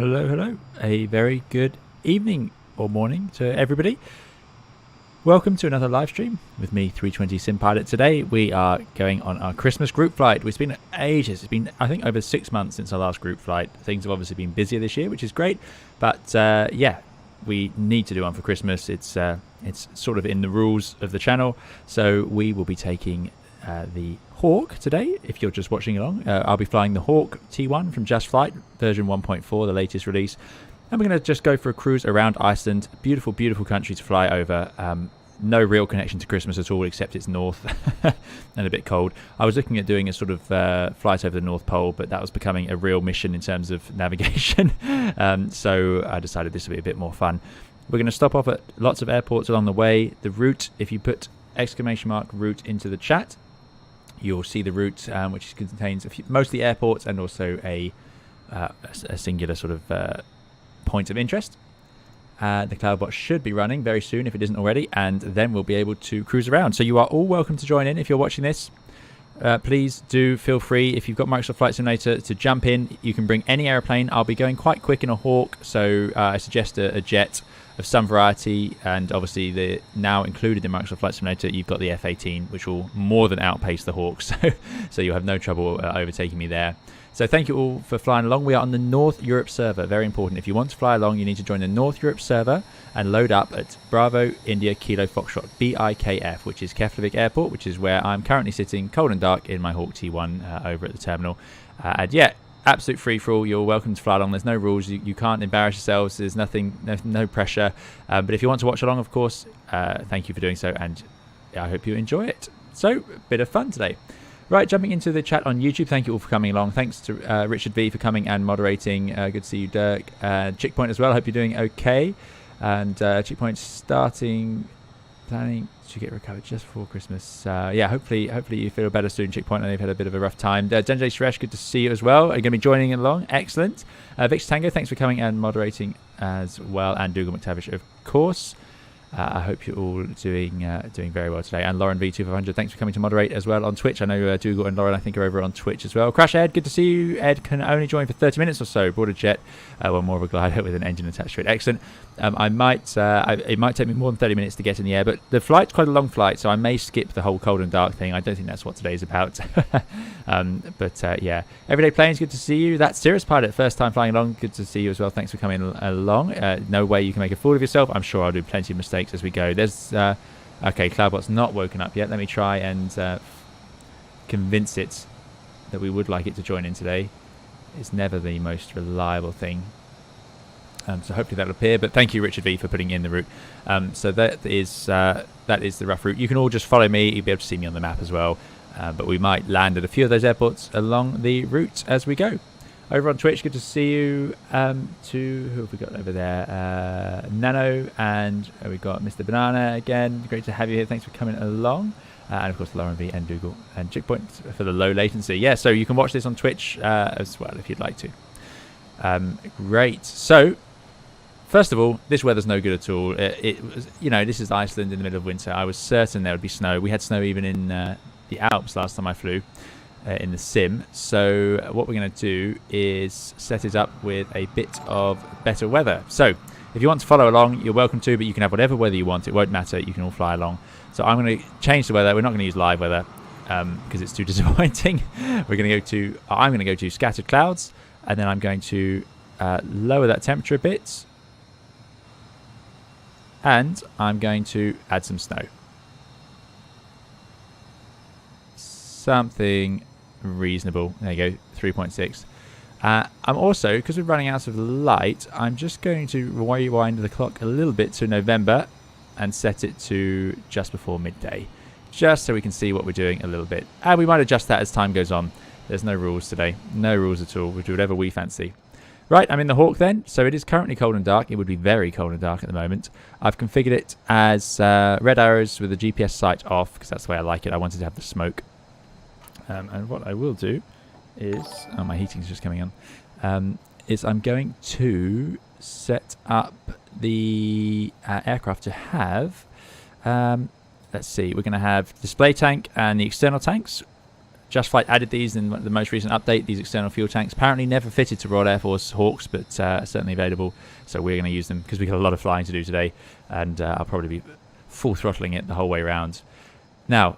Hello, hello. A very good evening or morning to everybody. Welcome to another live stream with me, 320 Sim Pilot. Today we are going on our Christmas group flight. It's been ages. It's been, I think, over 6 months since our last group flight. Things have obviously been busier this year, which is great. But yeah, we need to do one for Christmas. It's sort of in the rules of the channel. So we will be taking the Hawk today. If you're just watching along, I'll be flying the Hawk T1 from Just Flight version 1.4, the latest release, and we're going to just go for a cruise around Iceland. Beautiful, beautiful country to fly over. No real connection to Christmas at all, except it's north and a bit cold. I was looking at doing a sort of flight over the North Pole, but that was becoming a real mission in terms of navigation. So I decided this would be a bit more fun. We're going to stop off at lots of airports along the way. The route, if you put !route into the chat, you'll see the route, which contains mostly airports and also a singular sort of point of interest. The Cloudbot should be running very soon if it isn't already, and then we'll be able to cruise around. So you are all welcome to join in if you're watching this. Please do feel free, if you've got Microsoft Flight Simulator, to jump in. You can bring any airplane. I'll be going quite quick in a Hawk, so I suggest a jet of some variety, and obviously the now included in Microsoft Flight Simulator, you've got the F-18, which will more than outpace the Hawk, so you'll have no trouble overtaking me there. So thank you all for flying along. We are on the North Europe server. Very important. If you want to fly along, you need to join the North Europe server and load up at Bravo India Kilo Foxtrot BIKF, which is Keflavik Airport, which is where I'm currently sitting cold and dark in my Hawk T1 over at the terminal. And yeah, absolute free for all. You're welcome to fly along. There's no rules. You can't embarrass yourselves. There's nothing, no pressure. But if you want to watch along, of course, thank you for doing so, and I hope you enjoy it. So, a bit of fun today. Right, jumping into the chat on YouTube. Thank you all for coming along. Thanks to Richard V for coming and moderating. Good to see you, Dirk. Chickpoint as well. Hope you're doing okay. And Chickpoint planning to get recovered just before Christmas. Yeah, hopefully you feel better soon, Chickpoint. I know you've had a bit of a rough time. Denjay Suresh, good to see you as well. Are you going to be joining along? Excellent. Victor Tango, thanks for coming and moderating as well. And Dougal McTavish, of course. I hope you're all doing very well today. And Lauren V2500, thanks for coming to moderate as well on Twitch. I know Dougal and Lauren, I think, are over on Twitch as well. Crash Ed, good to see you. Ed can only join for 30 minutes or so. Board a jet, one more of a glider with an engine attached to it. Excellent. It might take me more than 30 minutes to get in the air, but the flight's quite a long flight, so I may skip the whole cold and dark thing. I don't think that's what today's about. Yeah, Everyday Planes, good to see you. That's Cirrus Pilot, first time flying along. Good to see you as well. Thanks for coming along. No way you can make a fool of yourself. I'm sure I'll do plenty of mistakes as we go. There's okay, Cloudbot's not woken up yet. Let me try and convince it that we would like it to join in today. It's never the most reliable thing. So hopefully that'll appear. But thank you, Richard V, for putting in the route. So that is the rough route. You can all just follow me. You'll be able to see me on the map as well. But we might land at a few of those airports along the route as we go. Over on Twitch, good to see you. Who have we got over there? Nano, and we've got Mr. Banana again. Great to have you here. Thanks for coming along. And of course, Lauren V and Dougal and Chickpoint for the low latency. Yeah, so you can watch this on Twitch as well if you'd like to. Great. So, first of all, this weather's no good at all. It was, this is Iceland in the middle of winter. I was certain there would be snow. We had snow even in the Alps last time I flew. In the sim. So what we're going to do is set it up with a bit of better weather. So if you want to follow along, you're welcome to, but you can have whatever weather you want. It won't matter. You can all fly along. So I'm going to change the weather. We're not going to use live weather because it's too disappointing. I'm going to go to scattered clouds, and then I'm going to lower that temperature a bit, and I'm going to add some snow. Something reasonable. There you go, 3.6. I'm also, because we're running out of light, I'm just going to rewind the clock a little bit to November and set it to just before midday, just so we can see what we're doing a little bit. And we might adjust that as time goes on. There's no rules today. No rules at all. We'll do whatever we fancy. Right, I'm in the Hawk then. So it is currently cold and dark. It would be very cold and dark at the moment. I've configured it as red arrows with the GPS sight off, because that's the way I like it. I wanted to have the smoke. And what I will do is, my heating's just coming on, is I'm going to set up the aircraft to have, let's see, we're going to have display tank and the external tanks Just Flight added these in the most recent update. These external fuel tanks, apparently never fitted to Royal Air Force Hawks, but certainly available. So we're going to use them because we've got a lot of flying to do today, and I'll probably be full throttling it the whole way around. Now,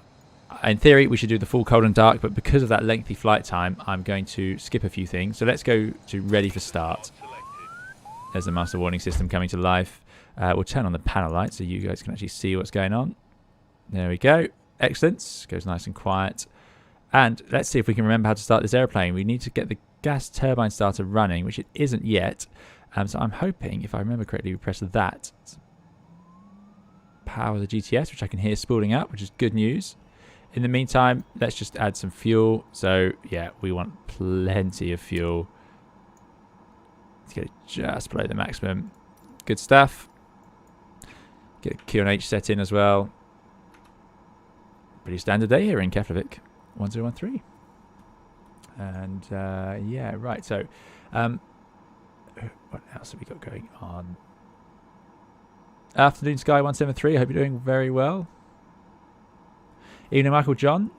in theory, we should do the full cold and dark, but because of that lengthy flight time, I'm going to skip a few things. So let's go to ready for start. There's the master warning system coming to life. We'll turn on the panel light so you guys can actually see what's going on. There we go. Excellent. Goes nice and quiet. And let's see if we can remember how to start this airplane. We need to get the gas turbine starter running, which it isn't yet. So I'm hoping, if I remember correctly, we press that. Power the GTS, which I can hear spooling up, which is good news. In the meantime, let's just add some fuel. So, yeah, we want plenty of fuel. Let's get it just below the maximum. Good stuff. Get Q&H set in as well. Pretty standard day here in Keflavik. 1013. And, yeah, right. So, what else have we got going on? Afternoon Sky 173. I hope you're doing very well. Evening, Michael John.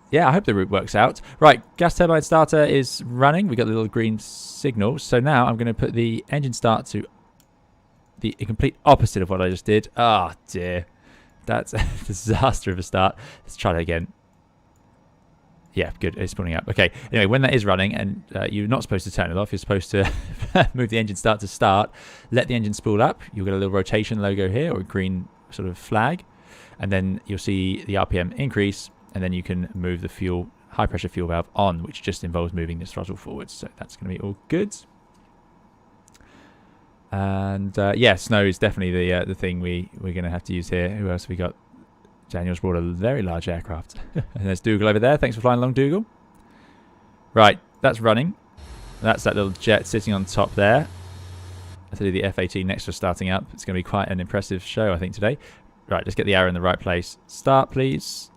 Yeah, I hope the route works out. Right, gas turbine starter is running. We got the little green signal. So now I'm going to put the engine start to the complete opposite of what I just did. Ah, oh, dear. That's a disaster of a start. Let's try that again. Yeah, good. It's spooling up. Okay. Anyway, when that is running, and you're not supposed to turn it off, you're supposed to move the engine start to start. Let the engine spool up. You'll get a little rotation logo here, or a green sort of flag. And then you'll see the RPM increase, and then you can move the fuel, high pressure fuel valve on, which just involves moving this throttle forwards. So that's going to be all good. And yeah, snow is definitely the thing we're going to have to use here. Who else have we got? Daniel's brought a very large aircraft. And there's Dougal over there. Thanks for flying along, Dougal. Right, that's running. That's that little jet sitting on top there. I tell you, the F-18 next to starting up. It's going to be quite an impressive show, I think, today. Right, let's get the arrow in the right place. Start, please.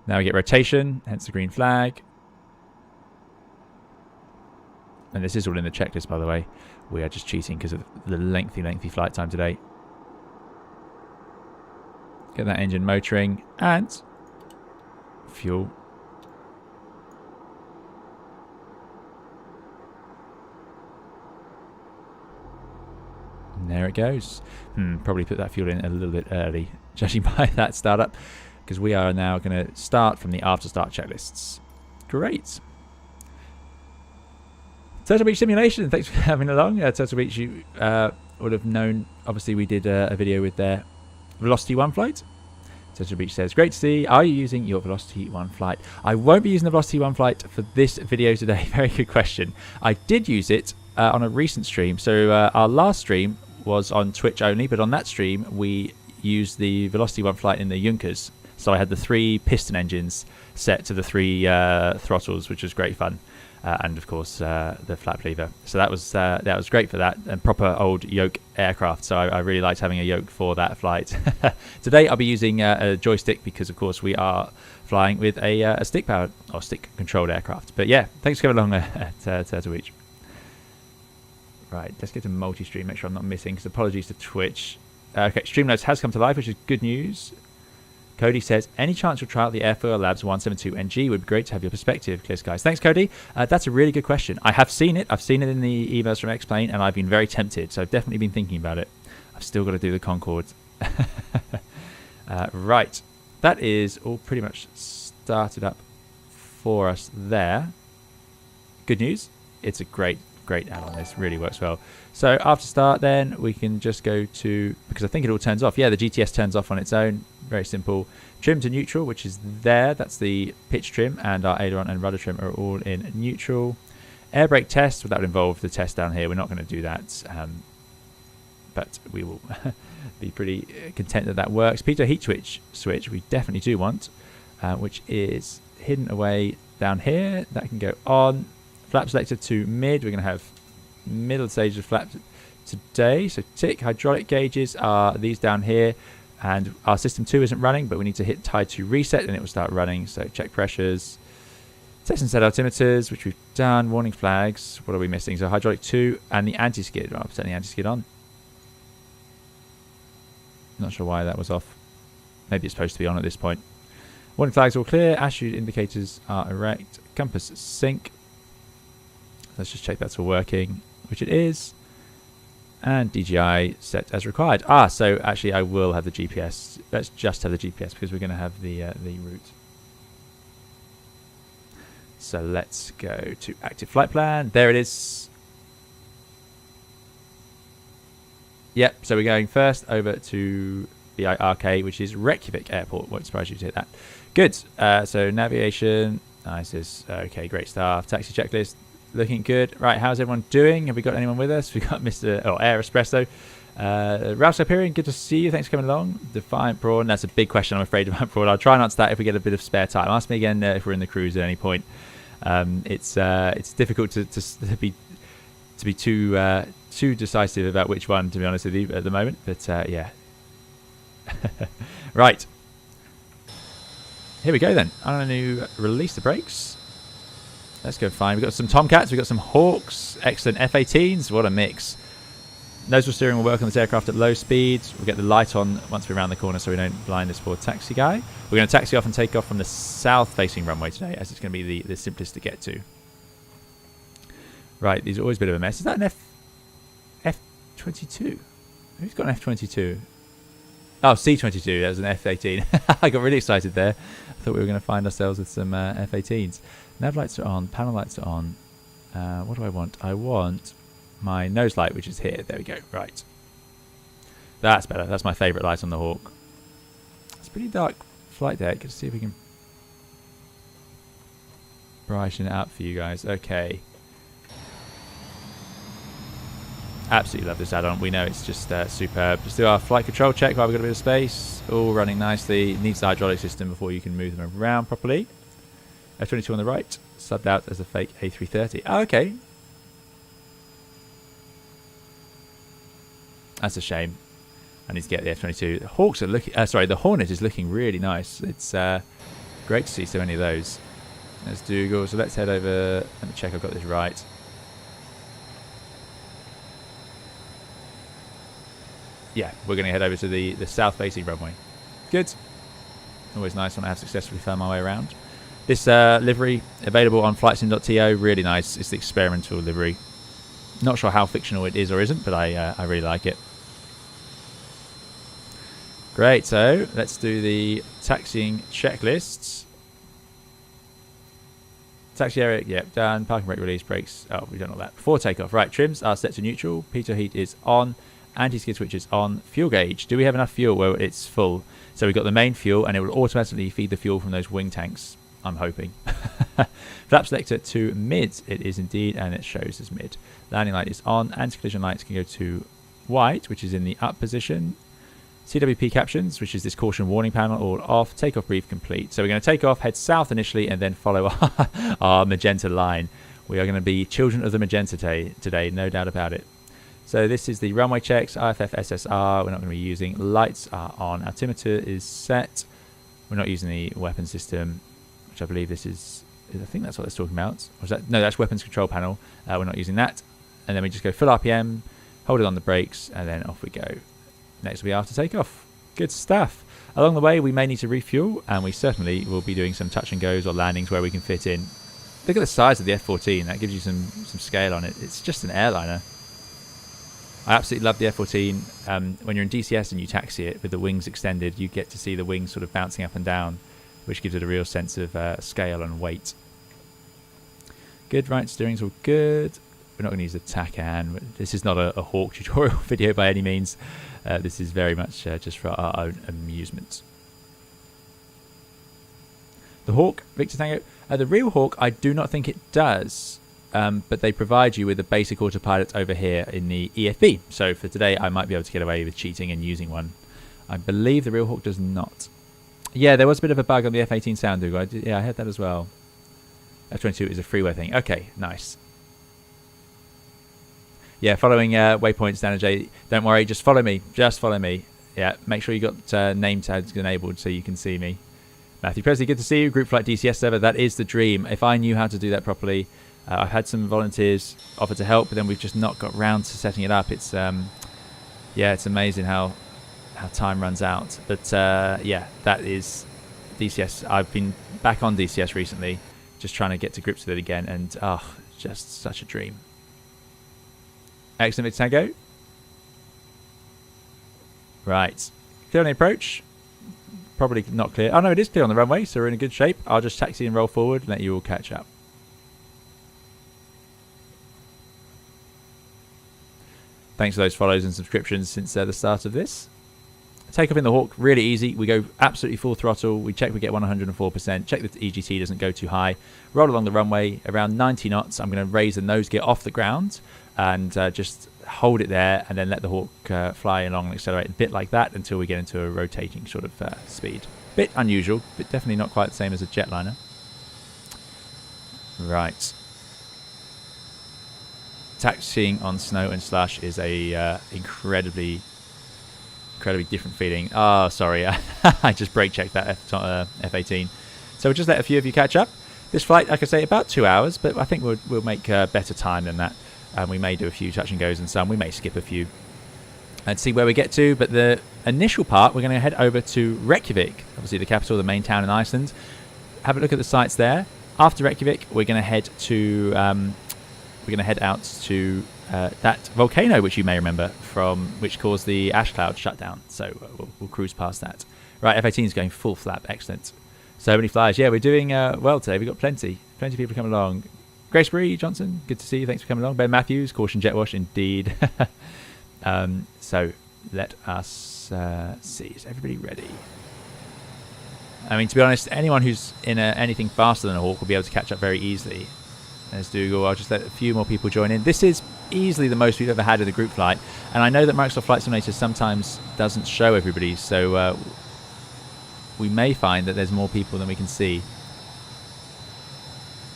Now we get rotation, hence the green flag. And this is all in the checklist, by the way. We are just cheating because of the lengthy flight time today. Get that engine motoring and fuel. And there it goes. Probably put that fuel in a little bit early, judging by that startup, because we are now going to start from the after start checklists. Great. Turtle Beach Simulation, thanks for having along. Turtle Beach, you would have known, obviously we did a video with their Velocity 1 flight. Turtle Beach says, great to see. Are you using your Velocity 1 flight? I won't be using the Velocity 1 flight for this video today. Very good question. I did use it on a recent stream. So our last stream was on Twitch only, but on that stream we used the Velocity 1 flight in the Junkers. So I had the 3 piston engines set to the 3 throttles, which was great fun. And of course the flap lever. So that was great for that, and proper old yoke aircraft. So I really liked having a yoke for that flight. Today I'll be using a joystick because of course we are flying with a stick powered or stick controlled aircraft. But yeah, thanks for coming along at Turtle Beach. Right, let's get to multi-stream. Make sure I'm not missing. Because apologies to Twitch. Okay, Streamlabs has come to life, which is good news. Cody says, any chance you'll try out the Airfoil Labs 172NG? Would be great to have your perspective, Clear Skies. Thanks, Cody. That's a really good question. I have seen it. I've seen it in the emails from X-Plane, and I've been very tempted. So I've definitely been thinking about it. I've still got to do the Concorde. Right. That is all pretty much started up for us there. Good news. It's a great add-on. This really works well. So after start, then we can just go to, because I think it all turns off. Yeah, the GTS turns off on its own. Very simple. Trim to neutral, which is there. That's the pitch trim, and our aileron and rudder trim are all in neutral. Air brake test, well, that would involve the test down here. We're not going to do that, but we will be pretty content that that works. Pitot heat switch we definitely do want, which is hidden away down here. That can go on. Flap selector to mid. We're going to have middle stage of flap today. So tick. Hydraulic gauges are these down here. And our system 2 isn't running, but we need to hit tie to reset and it will start running. So check pressures. Test and set altimeters, which we've done. Warning flags. What are we missing? So hydraulic 2 and the anti-skid. I'll put the anti-skid on. Not sure why that was off. Maybe it's supposed to be on at this point. Warning flags all clear. Attitude indicators are erect. Compass sync. Let's just check that's all working, which it is. And DJI set as required. So actually I will have the GPS. Let's just have the GPS because we're going to have the route. So let's go to active flight plan. There it is. Yep, so we're going first over to BIKF, which is Reykjavik Airport. Won't surprise you to hear that. Good. So navigation. Nice. Okay, great stuff. Taxi checklist. Looking good. Right, how's everyone doing? Have we got anyone with us? We've got Mr. Air Espresso. Ralph Hyperion, good to see you. Thanks for coming along. Defiant Prawn. That's a big question, I'm afraid, Defiant Prawn. I'll try and answer that if we get a bit of spare time. Ask me again if we're in the cruise at any point. It's difficult to be too decisive about which one, to be honest with you, at the moment. But yeah. Right. Here we go then. I'm going to release the brakes. Let's go fine. We've got some Tomcats, we've got some Hawks, excellent F-18s. What a mix. Nose steering will work on this aircraft at low speeds. We'll get the light on once we're around the corner so we don't blind this poor taxi guy. We're going to taxi off and take off from the south-facing runway today, as it's going to be the simplest to get to. Right, these are always a bit of a mess. Is that an F-22? Who's got an F-22? Oh, C-22. That was an F-18. I got really excited there. I thought we were going to find ourselves with some F-18s. Nav lights are on. Panel lights are on. What do I want? I want my nose light, which is here. There we go. Right. That's better. That's my favourite light on the Hawk. It's a pretty dark flight deck. Let's see if we can brighten it up for you guys. Okay. Absolutely love this add-on. We know it's just superb. Just do our flight control check while we've got a bit of space. All running nicely. Needs the hydraulic system before you can move them around properly. F-22 on the right. Subbed out as a fake A330. Oh, okay. That's a shame. I need to get the F-22. The Hawks are looking... the Hornet is looking really nice. It's great to see so many of those. Let's do Google. So let's head over... Let me check I've got this right. Yeah, we're going to head over to the south-facing runway. Good. Always nice when I have successfully found my way around. This livery, available on flightsim.to, really nice. It's the experimental livery. Not sure how fictional it is or isn't, but I really like it. Great, so let's do the taxiing checklists. Taxi area, yep, done. Parking brake release, brakes. Oh, we've done all that. Before takeoff. Right, trims are set to neutral. Pitot heat is on. Anti-skid switch is on. Fuel gauge. Do we have enough fuel? Well, it's full. So we've got the main fuel, and it will automatically feed the fuel from those wing tanks. I'm hoping. Flap selector to mid. It is indeed, and it shows as mid. Landing light is on. Anti-collision lights can go to white, which is in the up position. CWP captions, which is this caution warning panel, all off. Takeoff brief complete. So we're going to take off, head south initially, and then follow our magenta line. We are going to be children of the magenta today, no doubt about it. So this is the runway checks. IFF SSR. We're not going to be using. Lights are on. Altimeter is set. We're not using the weapon system, which I believe this is. I think that's what it's talking about. Or is that? No, that's weapons control panel. We're not using that. And then we just go full RPM, hold it on the brakes, and then off we go. Next will be after takeoff. Good stuff. Along the way, we may need to refuel, and we certainly will be doing some touch and goes or landings where we can fit in. Look at the size of the F-14. That gives you some scale on it. It's just an airliner. I absolutely love the F-14. When you're in DCS and you taxi it with the wings extended, you get to see the wings sort of bouncing up and down, which gives it a real sense of scale and weight. Good, right, steering's all good. We're not going to use the TACAN. This is not a Hawk tutorial video by any means. This is very much just for our own amusement. The Hawk, Victor Tango. The real Hawk, I do not think it does. But they provide you with a basic autopilot over here in the EFB. So for today, I might be able to get away with cheating and using one. I believe the real Hawk does not. Yeah, there was a bit of a bug on the F-18 sound, Dougal. Yeah, I heard that as well. F-22 is a freeware thing. Okay, nice. Yeah, following waypoints, Dana J. Don't worry, just follow me. Just follow me. Yeah, make sure you got name tags enabled so you can see me. Matthew Presley, good to see you. Group Flight DCS server, that is the dream. If I knew how to do that properly, I've had some volunteers offer to help, but then we've just not got round to setting it up. It's yeah, it's amazing how time runs out. But yeah, that is DCS. I've been back on DCS recently, just trying to get to grips with it again, and just such a dream. Excellent, Tango. Right, clear on the approach. Probably not clear. Oh no, it is clear on the runway, so we're in a good shape. I'll just taxi and roll forward and let you all catch up. Thanks for those follows and subscriptions since the start of this. Takeoff in the Hawk, really easy. We go absolutely full throttle. We check we get 104%. Check that the EGT doesn't go too high. Roll along the runway around 90 knots. I'm going to raise the nose gear off the ground and just hold it there, and then let the Hawk fly along and accelerate a bit like that until we get into a rotating sort of speed. Bit unusual, but definitely not quite the same as a jetliner. Right. Taxiing on snow and slush is a incredibly different feeling. Oh, sorry, I just brake checked that F-18. So we'll just let a few of you catch up. This flight, like I say, about 2 hours, but I think we'll make better time than that. We may do a few touch and goes and some. We may skip a few and see where we get to. But the initial part, we're going to head over to Reykjavik, obviously the capital, the main town in Iceland. Have a look at the sites there. After Reykjavik, we're going to head to out to that volcano, which you may remember from, which caused the ash cloud shutdown. So we'll cruise past that. Right, F-18 is going full flap. Excellent. So many flyers. Yeah, we're doing well today. We've got plenty of people coming along. Grace Bree Johnson, good to see you. Thanks for coming along. Ben Matthews, caution jet wash, indeed. So let us see. Is everybody ready? I mean, to be honest, anyone who's in anything faster than a Hawk will be able to catch up very easily. There's Dougal. I'll just let a few more people join in. This is easily the most we've ever had in a group flight, and I know that Microsoft Flight Simulator sometimes doesn't show everybody, so we may find that there's more people than we can see.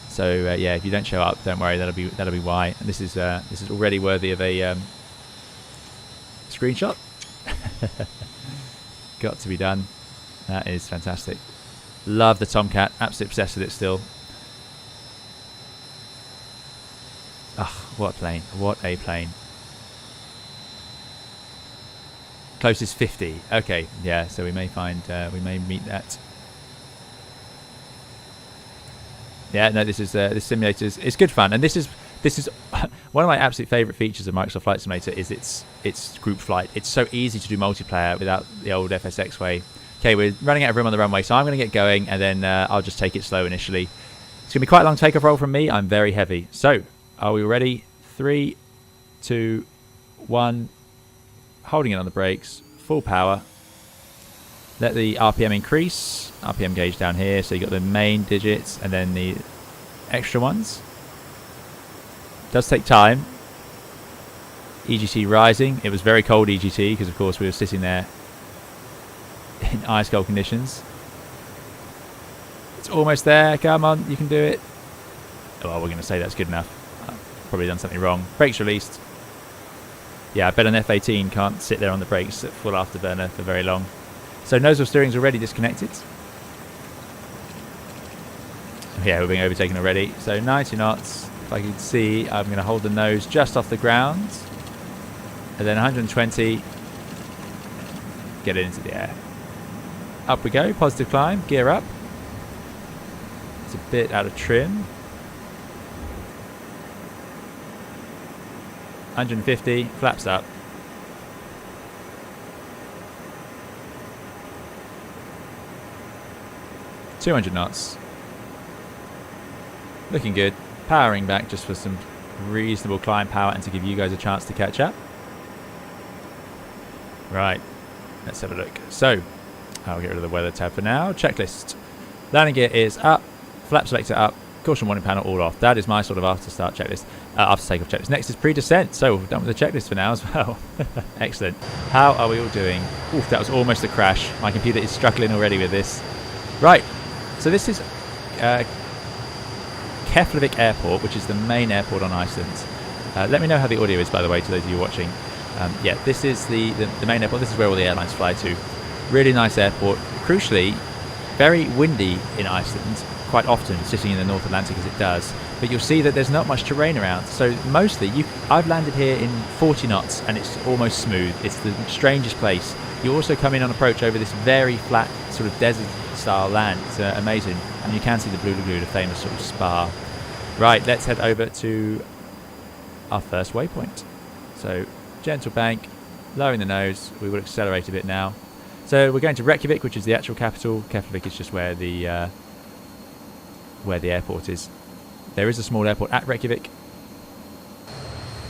So yeah, if you don't show up, don't worry. That'll be why. And this is already worthy of a screenshot. Got to be done. That is fantastic. Love the Tomcat. Absolutely obsessed with it still. Oh, what a plane. What a plane. Closest 50. Okay, yeah, so we may find, we may meet that. Yeah, no, this simulator is, it's good fun. And this is one of my absolute favorite features of Microsoft Flight Simulator is its group flight. It's so easy to do multiplayer without the old FSX way. Okay, we're running out of room on the runway, so I'm going to get going, and then I'll just take it slow initially. It's going to be quite a long takeoff roll from me. I'm very heavy. So, are we ready? 3, 2, 1. Holding it on the brakes. Full power. Let the RPM increase. RPM gauge down here. So you got the main digits and then the extra ones. Does take time. EGT rising. It was very cold EGT because of course we were sitting there in ice cold conditions. It's almost there. Come on, you can do it. Oh, well, we're going to say that's good enough. Probably done something wrong. Brakes released. Yeah, I bet an F-18 can't sit there on the brakes at full afterburner for very long. So nozzle steering's already disconnected. Yeah, we're being overtaken already. So 90 knots. If I can see, I'm going to hold the nose just off the ground. And then 120. Get it into the air. Up we go. Positive climb. Gear up. It's a bit out of trim. 150, flaps up. $200 knots. Looking good. Powering back just for some reasonable climb power and to give you guys a chance to catch up. Right, let's have a look. So, I'll get rid of the weather tab for now. Checklist. Landing gear is up. Flap selector up. Caution warning panel all off. That is my sort of after start checklist. After takeoff checklist. Next is pre-descent. So we're done with the checklist for now as well. Excellent. How are we all doing? Oof, that was almost a crash. My computer is struggling already with this. Right. So this is Keflavik Airport, which is the main airport on Iceland. Let me know how the audio is, by the way, to those of you watching. Yeah, this is the main airport. This is where all the airlines fly to. Really nice airport. Crucially, very windy in Iceland. Quite often, sitting in the North Atlantic as it does, but you'll see that there's not much terrain around. So mostly, I've landed here in 40 knots, and it's almost smooth. It's the strangest place. You also come in on approach over this very flat sort of desert style land. It's amazing, and you can see the Blue Lagoon, a famous sort of spa. Right, let's head over to our first waypoint. So gentle bank, lowering the nose. We will accelerate a bit now. So we're going to Reykjavik, which is the actual capital. Keflavik is just where the airport is. There is a small airport at Reykjavik.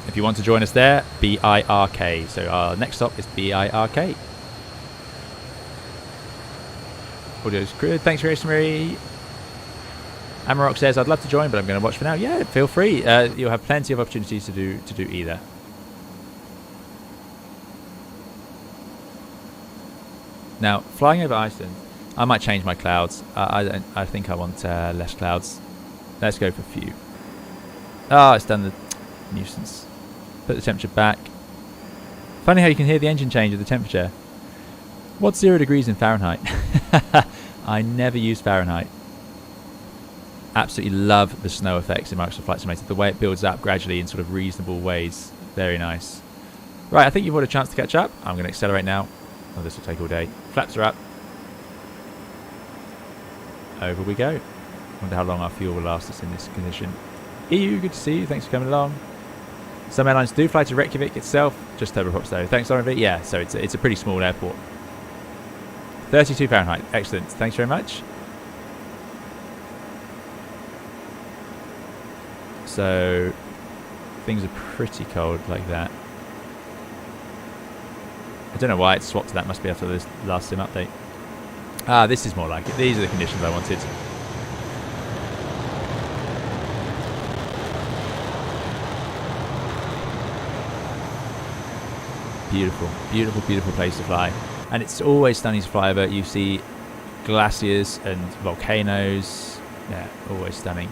If you want to join us there, BIRK. So our next stop is BIRK. Audio's good. Thanks, Rosemary. Amarok says, I'd love to join, but I'm going to watch for now. Yeah, feel free. You'll have plenty of opportunities to do either. Now, flying over Iceland, I might change my clouds. I think I want less clouds. Let's go for few. Oh, it's done the nuisance. Put the temperature back. Funny how you can hear the engine change of the temperature. What's 0 degrees in Fahrenheit? I never use Fahrenheit. Absolutely love the snow effects in Microsoft Flight Simulator. The way it builds up gradually in sort of reasonable ways. Very nice. Right, I think you've had a chance to catch up. I'm going to accelerate now. Oh, this will take all day. Flaps are up. Over we go. Wonder how long our fuel will last us in this condition. EU, good to see you. Thanks for coming along. Some airlines do fly to Reykjavik itself. Just turboprops though. Thanks, RV. Yeah, so it's a pretty small airport. 32 Fahrenheit. Excellent. Thanks very much. So things are pretty cold like that. I don't know why it's swapped to that. Must be after this last sim update. Ah, this is more like it. These are the conditions I wanted. Beautiful, beautiful, beautiful place to fly. And it's always stunning to fly over. You see glaciers and volcanoes. Yeah, always stunning.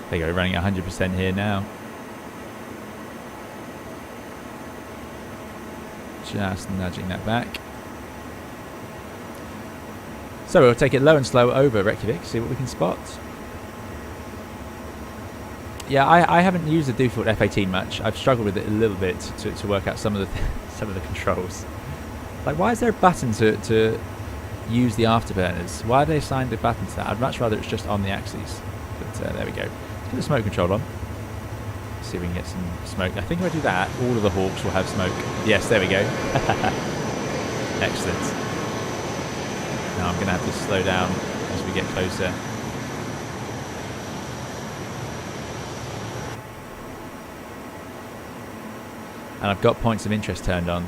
There you go, running 100% here now. Just nudging that back. So we'll take it low and slow over Reykjavik, see what we can spot. Yeah, I haven't used the default F-18 much. I've struggled with it a little bit to work out some of the controls. Like, why is there a button to use the afterburners? Why have they assigned a button to that? I'd much rather it's just on the axes. But there we go. Let's put the smoke control on. See if we can get some smoke. I think if I do that, all of the Hawks will have smoke. Yes, there we go. Excellent. Now I'm going to have to slow down as we get closer. And I've got points of interest turned on.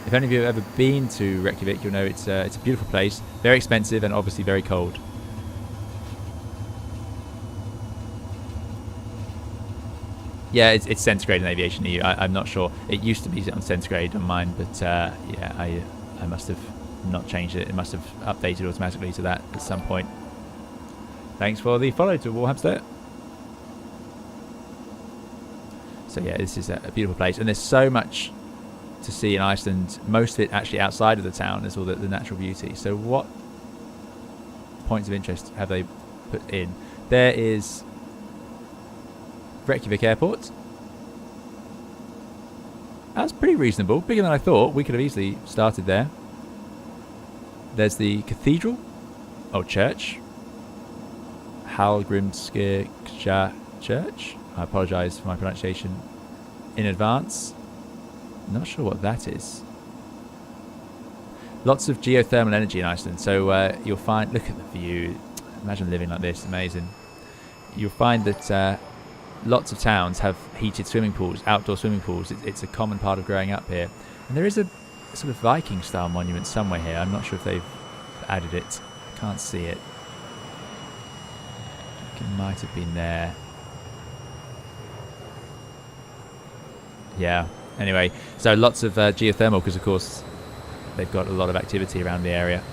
If any of you have ever been to Reykjavik, you'll know it's a beautiful place, very expensive and obviously very cold. Yeah, it's centigrade in aviation EU. I'm not sure. It used to be on centigrade on mine, but yeah, I must have not changed it. It must have updated automatically to that at some point. Thanks for the follow to Warhamster. So yeah, this is a beautiful place, and there's so much to see in Iceland. Most of it actually outside of the town. There's all the natural beauty. So what points of interest have they put in? There is Reykjavik Airport. That's pretty reasonable, bigger than I thought. We could have easily started there. There's the cathedral, church, Hallgrímskirkja Church. I apologise for my pronunciation in advance. Not sure what that is. Lots of geothermal energy in Iceland, so you'll find. Look at the view. Imagine living like this. Amazing. You'll find that lots of towns have heated swimming pools, outdoor swimming pools. It's a common part of growing up here. And there is a sort of Viking-style monument somewhere here. I'm not sure if they've added it. I can't see it. I think it might have been there. Yeah. Anyway, so lots of geothermal because, of course, they've got a lot of activity around the area.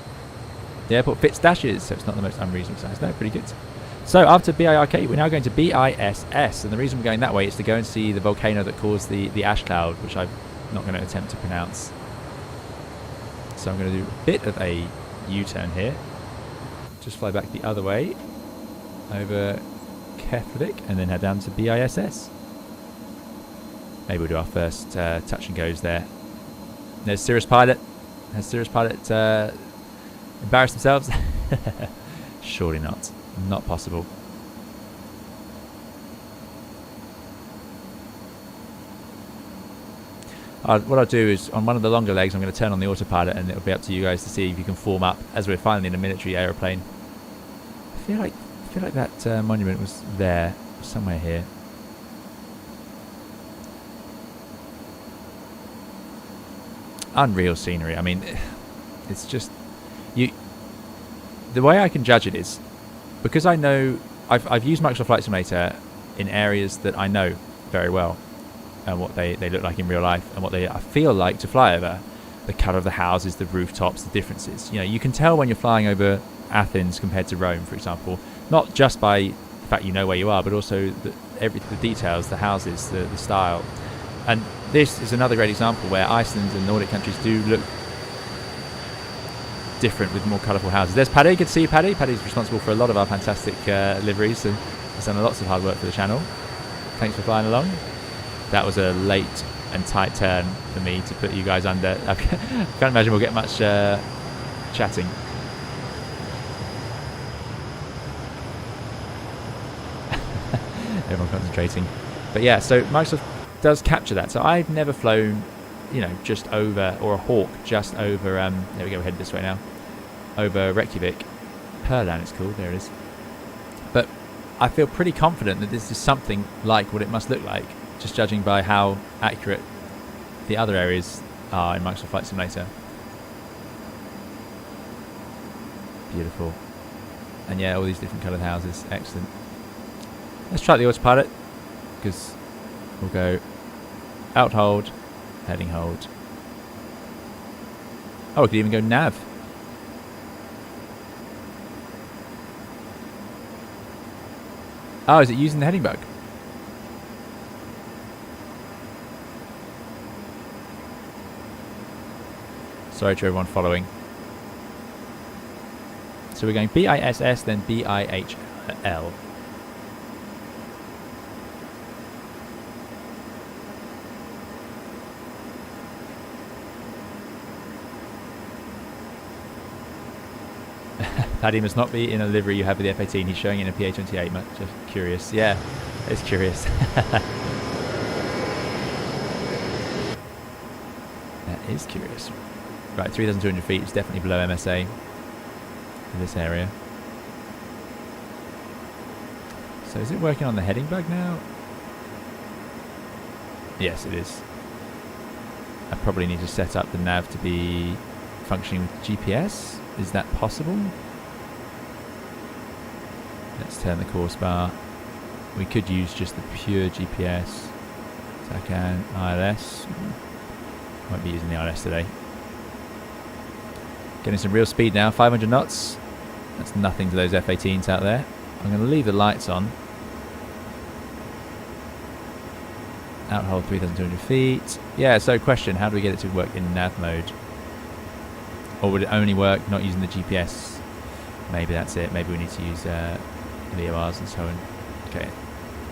The airport fits dashes, so it's not the most unreasonable size. No, pretty good. So after BIRK, we're now going to BISS, and the reason we're going that way is to go and see the volcano that caused the ash cloud, which I'm not going to attempt to pronounce. So I'm going to do a bit of a U-turn here. Just fly back the other way over Keflavik and then head down to BISS. maybe we'll do our first touch and goes there. There's Cirrus Pilot. Has Cirrus Pilot embarrassed themselves? Surely not. Not possible. What I'll do is, on one of the longer legs, I'm going to turn on the autopilot, and it'll be up to you guys to see if you can form up as we're finally in a military aeroplane. I feel like that monument was there, somewhere here. Unreal scenery. I mean, it's just the way I can judge it is because I know I've used Microsoft Flight Simulator in areas that I know very well. And what they look like in real life, and what I feel like to fly over. The colour of the houses, the rooftops, the differences. You know, you can tell when you're flying over Athens compared to Rome, for example. Not just by the fact you know where you are, but also the details, the houses, the style. And this is another great example where Iceland and Nordic countries do look different with more colourful houses. There's Paddy. Good to see you, Paddy. Paddy's responsible for a lot of our fantastic liveries, and he's done lots of hard work for the channel. Thanks for flying along. That was a late and tight turn for me to put you guys under. I can't imagine we'll get much chatting. Everyone concentrating. But yeah, so Microsoft does capture that. So I've never flown, you know, just over, or a Hawk just over, there we go, we're headed this way now, over Reykjavik. Perlan it's called, there it is. But I feel pretty confident that this is something like what it must look like, just judging by how accurate the other areas are in Microsoft Flight Simulator. Beautiful. And yeah, all these different coloured houses. Excellent. Let's try the autopilot, because we'll go out hold, heading hold. Oh, we could even go nav. Oh, is it using the heading bug? Sorry to everyone following. So we're going BISS, then BIHL. Paddy must not be in a livery you have with the F-18. He's showing it in a PA-28. Just curious. Yeah, it's curious. That is curious. Right, 3,200 feet is definitely below MSA in this area. So is it working on the heading bug now? Yes, it is. I probably need to set up the nav to be functioning with GPS. Is that possible? Let's turn the course bar. We could use just the pure GPS. TACAN, ILS. Won't be using the ILS today. Getting some real speed now, 500 knots. That's nothing to those F-18s out there. I'm going to leave the lights on. Outhold 3,200 feet. Yeah, so question, how do we get it to work in nav mode? Or would it only work not using the GPS? Maybe that's it. Maybe we need to use VORs and so on. Okay,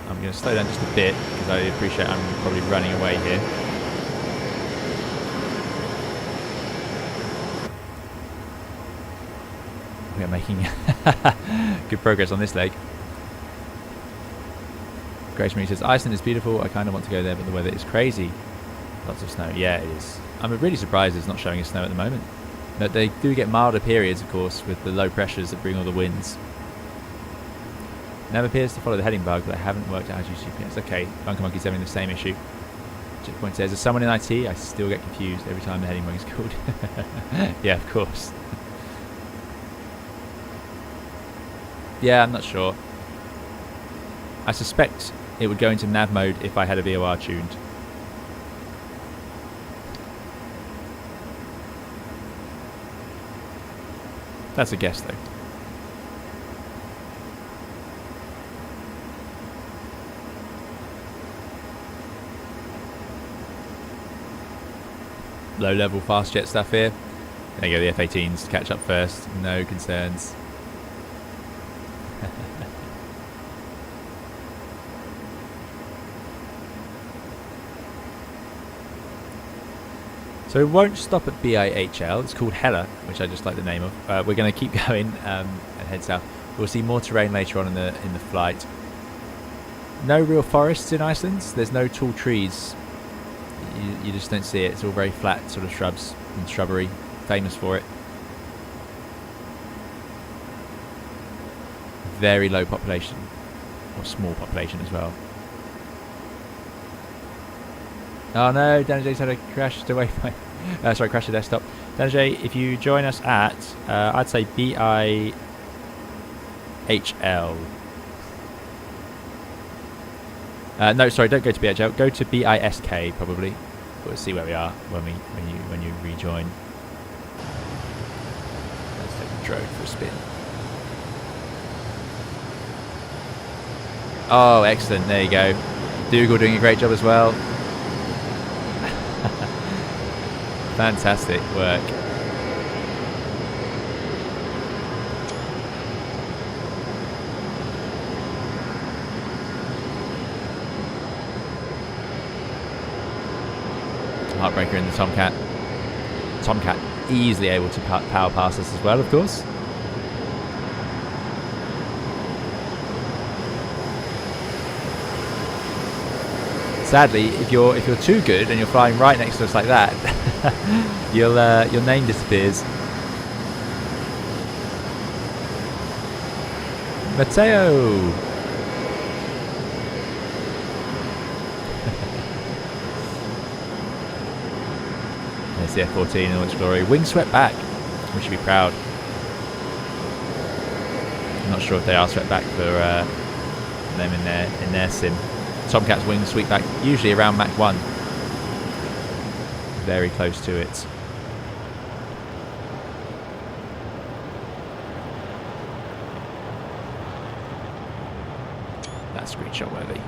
I'm going to slow down just a bit because I appreciate I'm probably running away here. We are making good progress on this leg. Grace Marie says, Iceland is beautiful. I kind of want to go there, but the weather is crazy. Lots of snow. Yeah, it is. I'm really surprised it's not showing us snow at the moment. But they do get milder periods, of course, with the low pressures that bring all the winds. Never appears to follow the heading bug, but I haven't worked out how to use GPS. Okay, Bunker Monkey's having the same issue. Checkpoint says, as someone in IT, I still get confused every time the heading bug is called. Yeah, of course. Yeah, I'm not sure. I suspect it would go into nav mode if I had a VOR tuned. That's a guess, though. Low-level fast jet stuff here. There you go, the F-18s to catch up first. No concerns. So we won't stop at BIHL. It's called Hella, which I just like the name of. We're going to keep going and head south. We'll see more terrain later on in the flight. No real forests in Iceland. There's no tall trees. You just don't see it. It's all very flat sort of shrubs and shrubbery. Famous for it. Very low population. Or small population as well. Oh no, Danajay's had a crashed away from crashed the desktop. Danajay, if you join us at, I'd say BIHL. No, sorry, don't go to BIHL. Go to BISK probably. We'll see where we are when you rejoin. Let's take the drone for a spin. Oh, excellent! There you go. Dougal doing a great job as well. Fantastic work. Heartbreaker in the Tomcat. Tomcat easily able to power past us as well, of course. Sadly, if you're too good and you're flying right next to us like that, your name disappears. Matteo. There's the F-14 in all its glory. Wing swept back. We should be proud. I'm not sure if they are swept back for them in their sim. Tomcat's wings sweep back usually around Mach 1. Very close to it. That's screenshot worthy.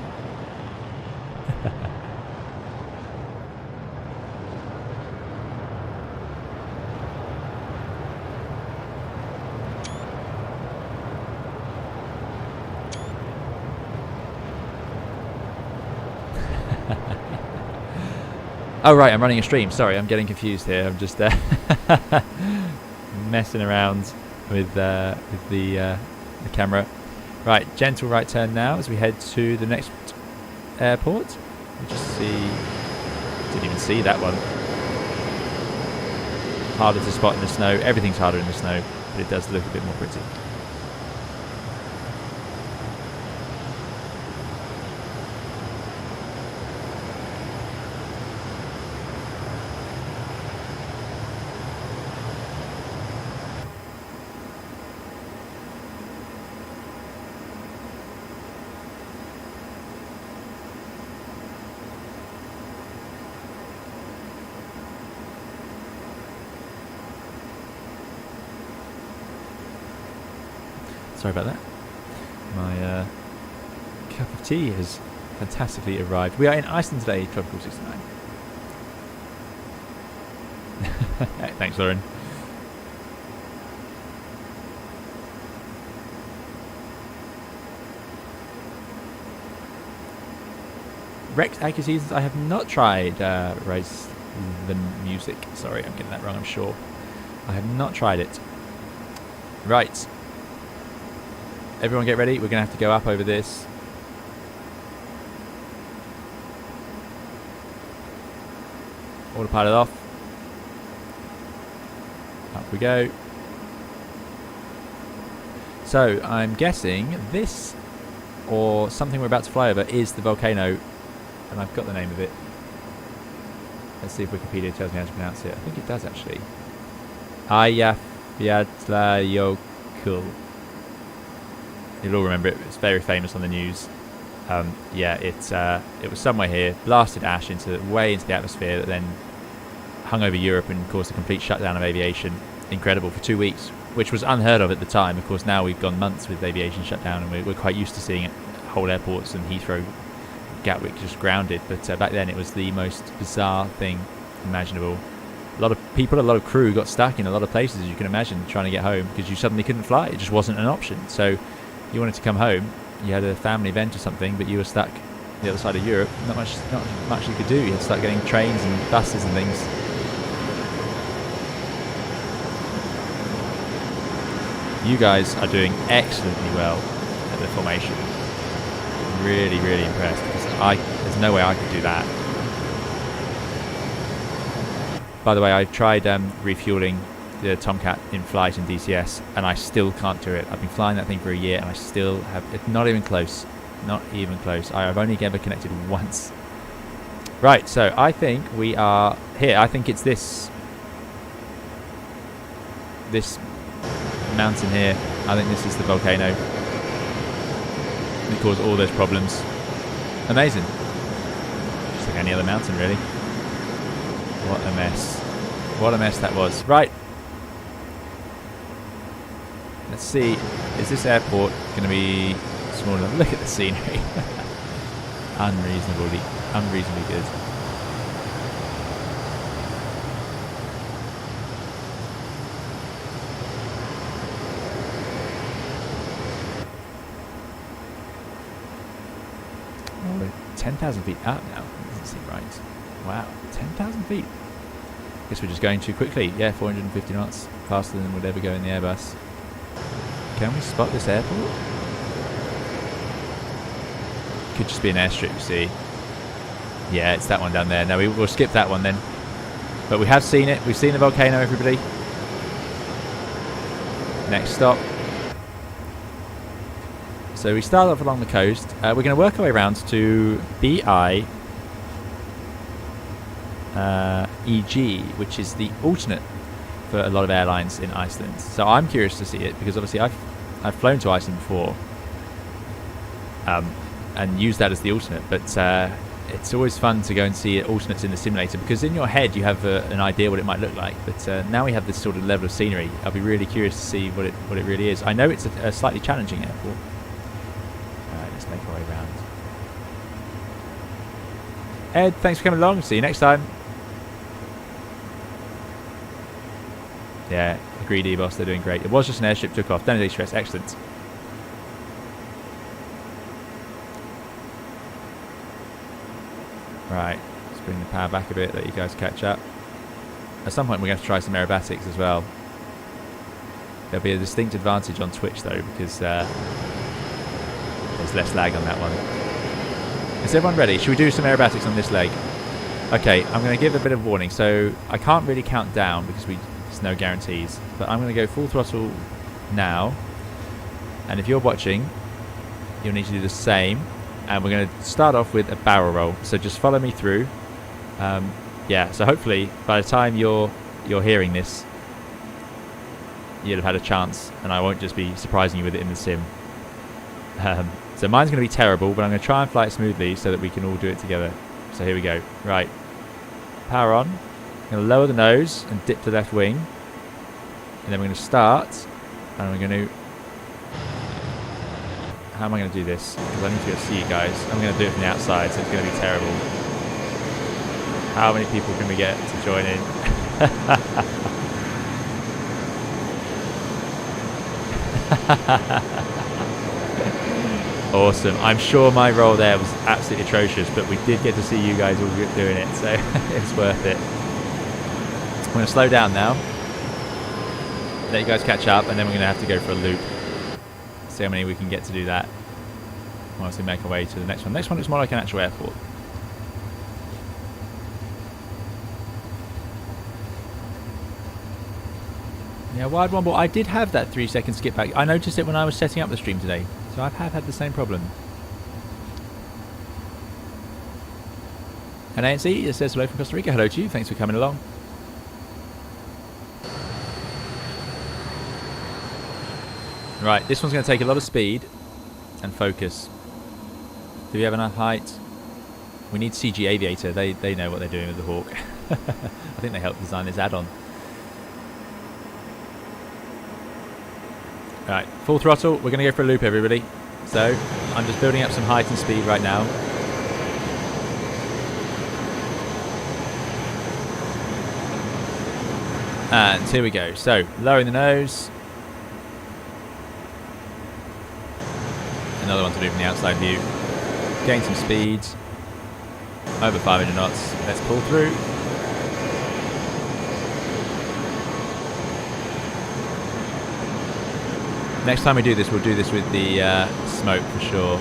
Oh right, I'm running a stream. Sorry, I'm getting confused here. I'm just messing around with the camera. Right, gentle right turn now as we head to the next airport. We'll just see. Didn't even see that one. Harder to spot in the snow. Everything's harder in the snow, but it does look a bit more pretty. Sorry about that. My cup of tea has fantastically arrived. We are in Iceland today, Tropical 69. Thanks, Lauren. Rex Accu Seasons, I have not tried Rise the Music. Sorry, I'm getting that wrong, I'm sure. I have not tried it. Right. Everyone get ready, we're going to have to go up over this. Autopilot off. Up we go. So, I'm guessing this, or something we're about to fly over, is the volcano. And I've got the name of it. Let's see if Wikipedia tells me how to pronounce it. I think it does actually. Eyjafjallajökull. You'll all remember it. It's very famous on the news. Yeah, it was somewhere here, blasted ash way into the atmosphere that then hung over Europe and caused a complete shutdown of aviation. Incredible, for 2 weeks, which was unheard of at the time. Of course, now we've gone months with aviation shut down, and we're quite used to seeing it. Whole airports and Heathrow, Gatwick just grounded. But back then, it was the most bizarre thing imaginable. A lot of people, a lot of crew got stuck in a lot of places, as you can imagine, trying to get home because you suddenly couldn't fly. It just wasn't an option. So you wanted to come home, you had a family event or something, but you were stuck the other side of Europe. Not much you could do. You had to start getting trains and buses and things. You guys are doing excellently well at the formation. Really, really impressed, because there's no way I could do that. By the way, I tried refueling the Tomcat in flight in DCS, and I still can't do it. I've been flying that thing for a year, and I still have... It's not even close. Not even close. I've only ever connected once. Right, so I think we are here. I think it's this mountain here. I think this is the volcano. It caused all those problems. Amazing. Just like any other mountain, really. What a mess. What a mess that was. Right. Let's see. Is this airport going to be small enough? Look at the scenery. Unreasonably good. Oh, we're 10,000 feet up now. Doesn't seem right. Wow, 10,000 feet. Guess we're just going too quickly. Yeah, 450 knots, faster than would ever go in the Airbus. Can we spot this airport? Could just be an airstrip, you see. Yeah, it's that one down there. No, we'll skip that one then. But we have seen it. We've seen the volcano, everybody. Next stop. So we start off along the coast. We're going to work our way around to BIKF, which is the alternate for a lot of airlines in Iceland. So I'm curious to see it, because obviously I've flown to Iceland before and used that as the alternate, but it's always fun to go and see alternates in the simulator, because in your head you have an idea what it might look like, but now we have this sort of level of scenery. I'll be really curious to see what it really is. I know it's a slightly challenging airport. Let's make our way around. Ed, thanks for coming along. See you next time. Yeah, agreed, E-Boss. They're doing great. It was just an airship, took off. Don't need stress. Excellent. Right, let's bring the power back a bit, let you guys catch up. At some point we're going to have to try some aerobatics as well. There'll be a distinct advantage on Twitch though, because there's less lag on that one. Is everyone ready? Should we do some aerobatics on this leg? Okay, I'm going to give a bit of warning. So I can't really count down because there's no guarantees, but I'm going to go full throttle now. And if you're watching, you'll need to do the same. And we're going to start off with a barrel roll. So just follow me through. Yeah, so hopefully by the time you're hearing this, you'll have had a chance, and I won't just be surprising you with it in the sim. So mine's going to be terrible, but I'm going to try and fly it smoothly so that we can all do it together. So here we go. Right. Power on. I'm going to lower the nose and dip to the left wing. And then we're going to start. And we're going to... How am I going to do this? Because I need to go see you guys. I'm going to do it from the outside, so it's going to be terrible. How many people can we get to join in? Awesome. I'm sure my roll there was absolutely atrocious, but we did get to see you guys all doing it, so it's worth it. I'm going to slow down now. Let you guys catch up, and then we're going to have to go for a loop. See how many we can get to do that once we make our way to the next one. Next one looks more like an actual airport. Yeah, wide one, but I did have that 3-second skip back. I noticed it when I was setting up the stream today, so I have had the same problem. And ANC, it says hello from Costa Rica. Hello to you. Thanks for coming along. Right, this one's going to take a lot of speed and focus. Do we have enough height? We need CG Aviator. They know what they're doing with the Hawk. I think they helped design this add-on. Right, full throttle. We're going to go for a loop, everybody. So, I'm just building up some height and speed right now. And here we go. So, lowering the nose. Another one to do from the outside view. Gain some speed. Over 500 knots. Let's pull through. Next time we do this, we'll do this with the smoke for sure.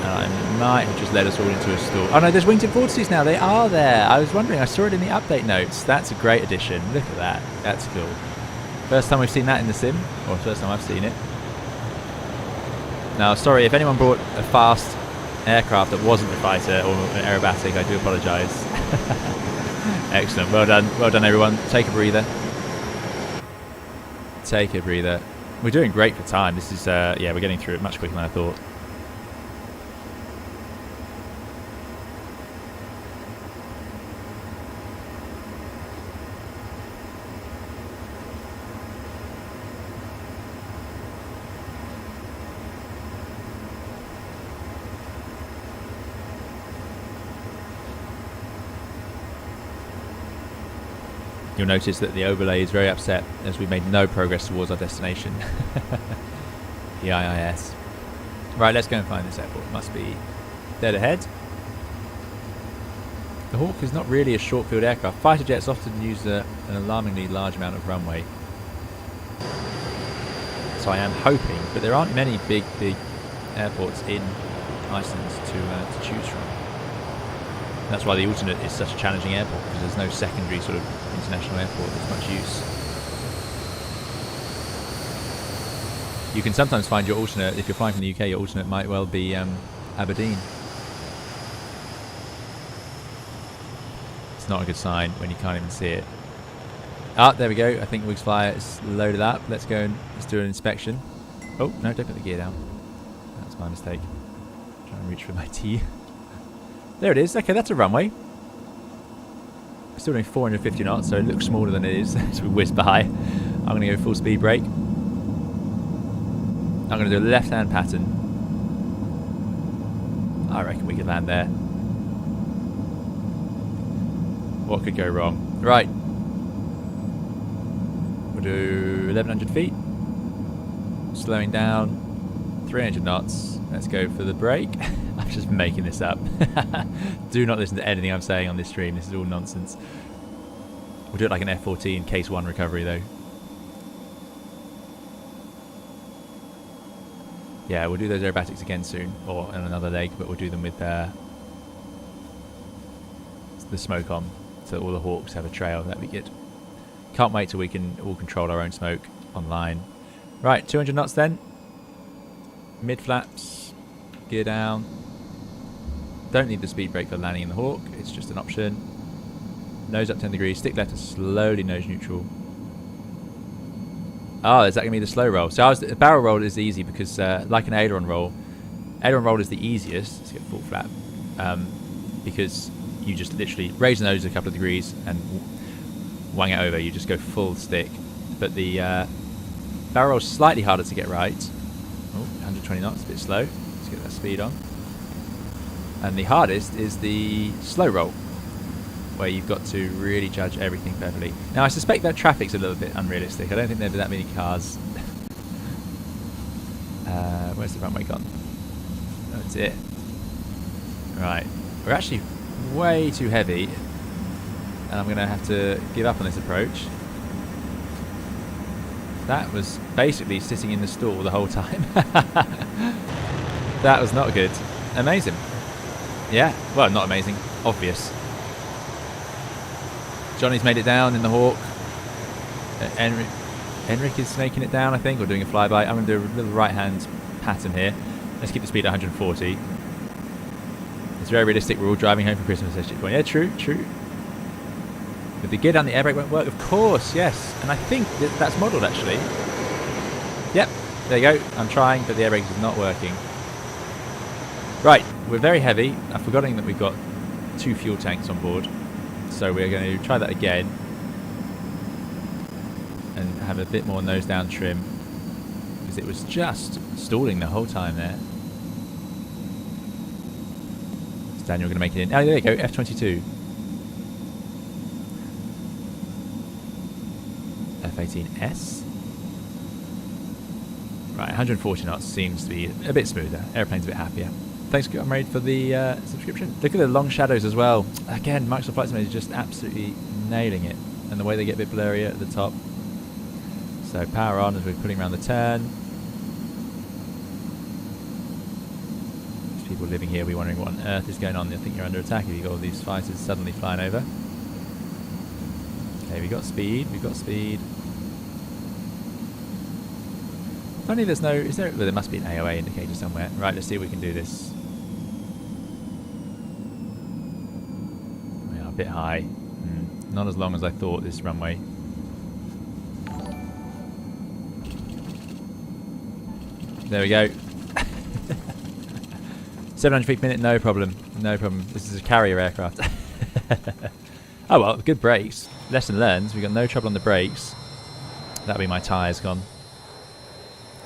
I might have just led us all into a stall. Oh no, there's wingtip vortices now. They are there. I was wondering. I saw it in the update notes. That's a great addition. Look at that. That's cool. First time we've seen that in the sim, or first time I've seen it. Now, sorry if anyone brought a fast aircraft that wasn't a fighter or an aerobatic. I do apologise. Excellent. Well done, everyone. Take a breather. Take a breather. We're doing great for time. This is yeah, we're getting through it much quicker than I thought. You'll notice that the overlay is very upset as we made no progress towards our destination. The IIS. Right, let's go and find this airport. It must be dead ahead. The Hawk is not really a short-field aircraft. Fighter jets often use an alarmingly large amount of runway. So I am hoping, but there aren't many big airports in Iceland to choose from. That's why the alternate is such a challenging airport, because there's no secondary sort of international airport that's much use. You can sometimes find your alternate, if you're flying from the UK, your alternate might well be Aberdeen. It's not a good sign when you can't even see it. Ah, there we go. I think Wiggs Flyer is loaded up. Let's go and let's do an inspection. Oh, no, don't put the gear down. That's my mistake. Trying to reach for my T. There it is. Okay, that's a runway. Still doing 450 knots, so it looks smaller than it is as we whiz by. I'm going to go full speed brake. I'm going to do a left-hand pattern. I reckon we could land there. What could go wrong? Right. We'll do 1100 feet. Slowing down. 300 knots. Let's go for the brake. I'm just making this up. Do not listen to anything I'm saying on this stream. This is all nonsense. We'll do it like an F-14 case 1 recovery though. Yeah, we'll do those aerobatics again soon, or on another leg, but we'll do them with the smoke on, so all the Hawks have a trail. That'd be good. Can't wait till we can all control our own smoke online. Right, 200 knots then. Mid flaps, gear down. Don't need the speed brake for landing in the Hawk, it's just an option. Nose up 10 degrees, stick left and slowly nose neutral. Oh, is that going to be the slow roll? So the barrel roll is easy because like an aileron roll is the easiest. Let's get full flap. Because you just literally raise the nose a couple of degrees and wang it over. You just go full stick. But the barrel roll is slightly harder to get right. Oh, 120 knots, a bit slow. Let's get that speed on. And the hardest is the slow roll, where you've got to really judge everything perfectly. Now I suspect that traffic's a little bit unrealistic. I don't think there'll be that many cars. Where's the runway gone? That's it. Right, we're actually way too heavy, and I'm going to have to give up on this approach. That was basically sitting in the stall the whole time. That was not good. Amazing. Yeah, well, not amazing. Obvious. Johnny's made it down in the Hawk. Enric is snaking it down, I think, or doing a flyby. I'm going to do a little right-hand pattern here. Let's keep the speed at 140. It's very realistic. We're all driving home from Christmas. Yeah, true. But the gear down the air brake won't work. Of course, yes. And I think that's modelled, actually. Yep, there you go. I'm trying, but the air brake is not working. Right, we're very heavy. I've forgotten that we've got 2 fuel tanks on board. So we're going to try that again. And have a bit more nose down trim. Because it was just stalling the whole time there. Is Daniel going to make it in? Oh, there you go, F-22. F-18S. Right, 140 knots seems to be a bit smoother. Airplane's a bit happier. Thanks, Comrade, for the subscription. Look at the long shadows as well. Again, Microsoft Flight Simulator is just absolutely nailing it. And the way they get a bit blurrier at the top. So power on as we're putting around the turn. people living here will be wondering what on earth is going on. I think you're under attack if you've got all these fighters suddenly flying over. Okay, we've got speed. Funny there's no... Is there... Well, there must be an AOA indicator somewhere. Right, let's see if we can do this. We are a bit high. Not as long as I thought, this runway. There we go. 700 feet per minute, no problem. No problem. This is a carrier aircraft. Oh well, good brakes. Lesson learned. We've got no trouble on the brakes. That'll be my tyres gone.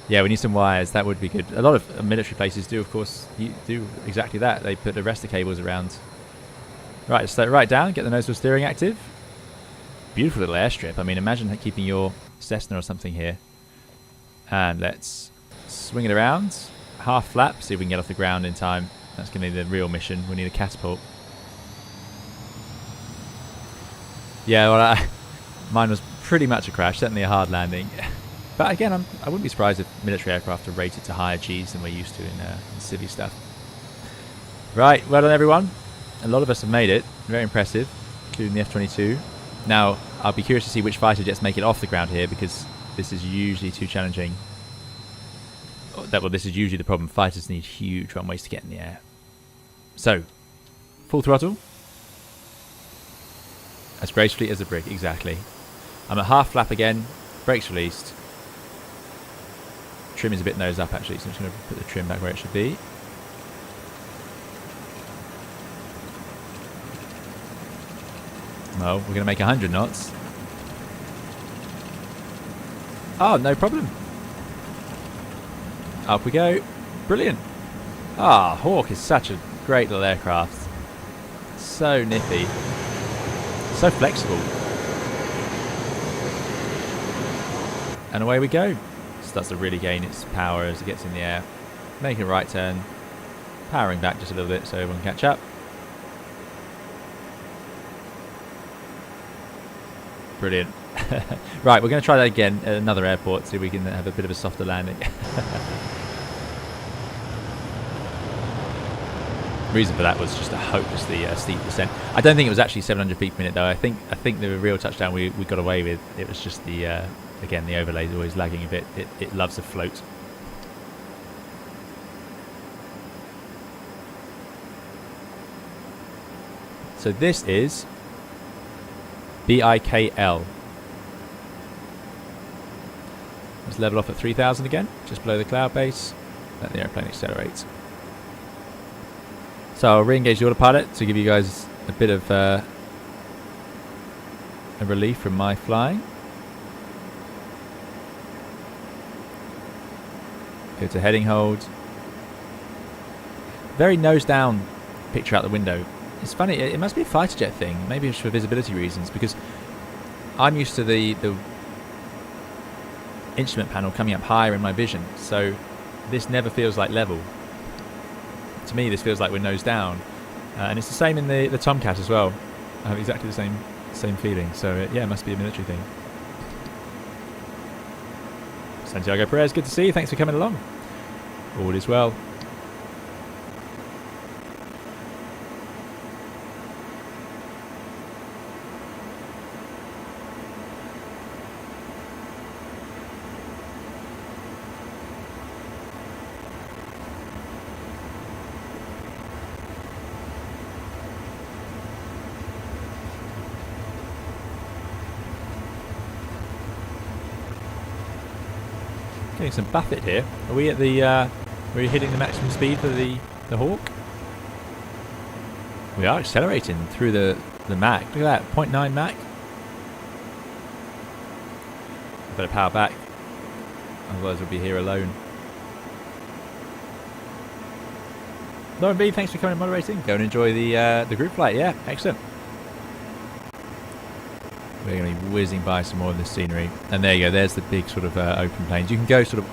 Yeah, we need some wires. That would be good. A lot of military places do, of course, do exactly that. They put arrestor cables around. Right, let's slow it right down. Get the nose wheel steering active. Beautiful little airstrip. I mean, imagine keeping your Cessna or something here. And let's swing it around. Half flap. See if we can get off the ground in time. That's going to be the real mission. We need a catapult. Yeah, well, mine was pretty much a crash. Certainly a hard landing. But again, I wouldn't be surprised if military aircraft are rated to higher Gs than we're used to in civvy stuff. Right, well done everyone. A lot of us have made it. Very impressive, including the F-22. Now, I'll be curious to see which fighter jets make it off the ground here, because this is usually too challenging. Well, this is usually the problem. Fighters need huge runways to get in the air. So, full throttle. As gracefully as a brick, exactly. I'm at half flap again. Brakes released. Trim is a bit nose up actually, so I'm just going to put the trim back where it should be. Well, we're going to make 100 knots. Oh, no problem. Up we go. Brilliant. Ah, Hawk is such a great little aircraft. So nippy. So flexible. And away we go. Starts to really gain its power as it gets in the air. Making a right turn. Powering back just a little bit so everyone can catch up. Brilliant. Right, we're going to try that again at another airport, see if we can have a bit of a softer landing. The reason for that was just a hopelessly steep descent. I don't think it was actually 700 feet per minute though. I think the real touchdown we got away with, it was just the again, the overlay is always lagging a bit. It loves a float. So this is BIKL. Let's level off at 3,000 again, just below the cloud base. Let the airplane accelerate. So I'll re-engage the autopilot to give you guys a bit of a relief from my flying. Go to heading hold. Very nose down picture out the window. It's funny, it must be a fighter jet thing. Maybe it's for visibility reasons, because I'm used to the instrument panel coming up higher in my vision, so this never feels like level. To me, this feels like we're nose down, and it's the same in the Tomcat as well. I have exactly the same feeling. So yeah, it must be a military thing. Santiago Perez, good to see you. Thanks for coming along. All is well. Getting some buffet here. Are we at the? Are we hitting the maximum speed for the Hawk? We are accelerating through the Mach. Look at that, 0.9 Mach. Better power back, otherwise we'll be here alone. Lauren B, thanks for coming and moderating. Go and enjoy the group flight. Yeah, excellent. We're going to be whizzing by some more of this scenery. And there you go, there's the big sort of open plains. You can go sort of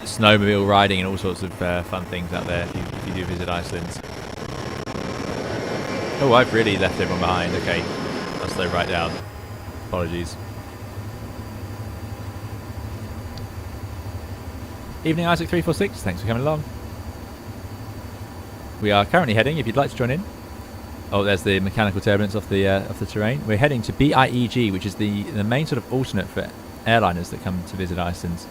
snowmobile riding and all sorts of fun things out there if you do visit Iceland. Oh, I've really left everyone behind. Okay, I'll slow right down. Apologies. Evening Isaac 346, thanks for coming along. we are currently heading, if you'd like to join in. Oh, there's the mechanical turbulence off the terrain. We're heading to BIEG, which is the main sort of alternate for airliners that come to visit Iceland.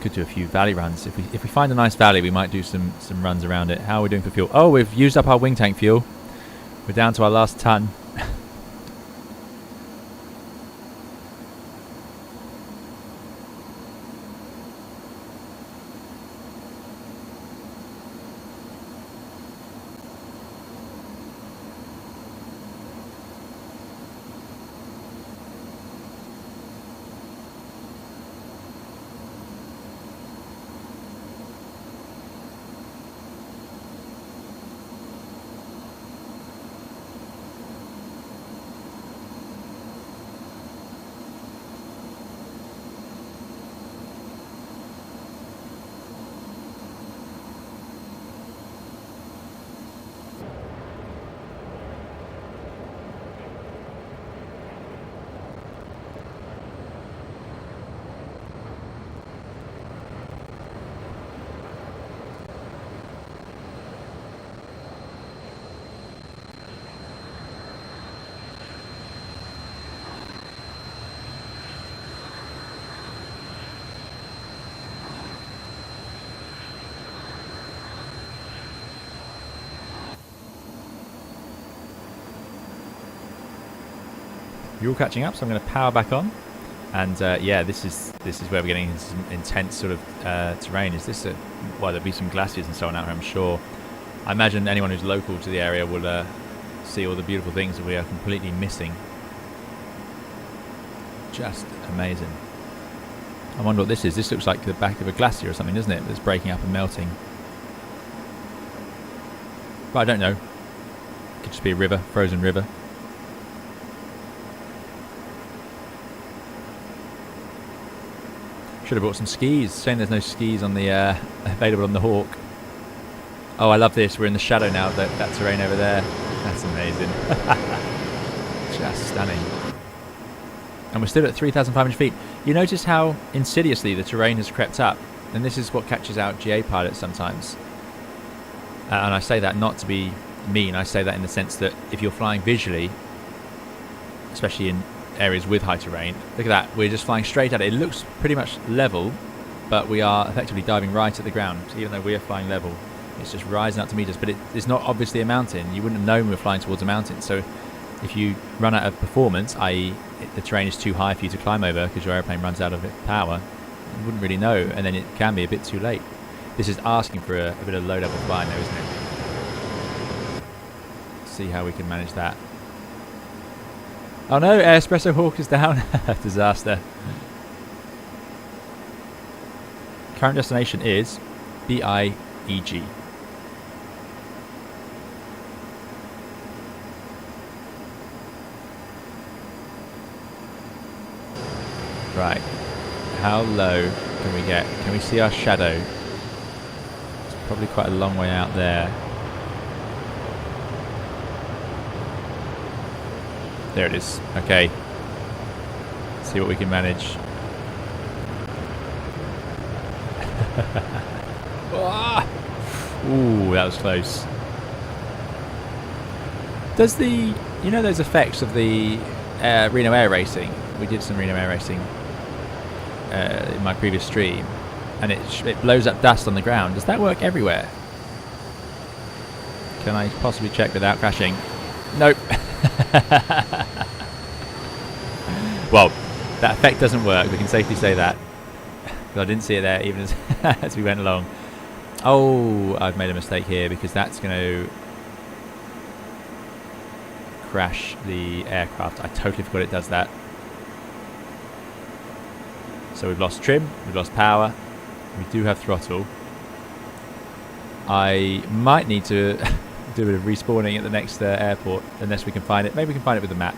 Could do a few valley runs. If we find a nice valley, we might do some runs around it. How are we doing for fuel? Oh, we've used up our wing tank fuel. We're down to our last ton. You're all catching up, so I'm going to power back on. And yeah, this is where we're getting into some intense sort of terrain. Is this well, there'll be some glaciers and so on out here, I'm sure. I imagine anyone who's local to the area will see all the beautiful things that we are completely missing. Just amazing. I wonder what this is. This looks like the back of a glacier or something, doesn't it? That's breaking up and melting. But I don't know. It could just be a river, frozen river. Should have bought some skis. Saying there's no skis on the available on the Hawk. Oh, I love this. We're in the shadow now of that terrain over there. That's amazing. Just stunning. And we're still at 3,500 feet. You notice how insidiously the terrain has crept up. And this is what catches out GA pilots sometimes. And I say that not to be mean. I say that in the sense that if you're flying visually, especially in areas with high terrain, look at that, we're just flying straight at it. It looks pretty much level, but we are effectively diving right at the ground. Even though we are flying level, it's just rising up to meters, but it's not obviously a mountain. You wouldn't have known we were flying towards a mountain. So if you run out of performance, i.e. the terrain is too high for you to climb over because your airplane runs out of power, you wouldn't really know, and then it can be a bit too late. This is asking for a bit of low level flying though, isn't it? See how we can manage that. Oh no, Espresso Hawk is down. Disaster. Current destination is BIEG. Right. How low can we get? Can we see our shadow? It's probably quite a long way out there. There it is. Okay. Let's see what we can manage. Ooh, that was close. Does the, you know those effects of the Reno Air Racing? We did some Reno Air Racing in my previous stream, and it blows up dust on the ground. Does that work everywhere? Can I possibly check without crashing? Nope. Well, that effect doesn't work, we can safely say that. Because I didn't see it there even as, as we went along. Oh, I've made a mistake here because that's going to crash the aircraft. I totally forgot it does that. So we've lost trim, we've lost power, we do have throttle. I might need to do a bit of respawning at the next airport unless we can find it. Maybe we can find it with the map.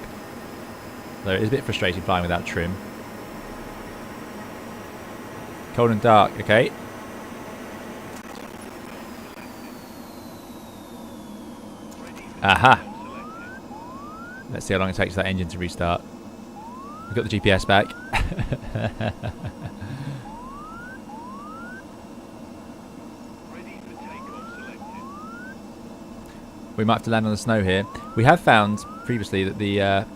Though it is a bit frustrating flying without trim. Cold and dark, okay. Aha! Let's see how long it takes that engine to restart. We've got the GPS back. We might have to land on the snow here. We have found previously that the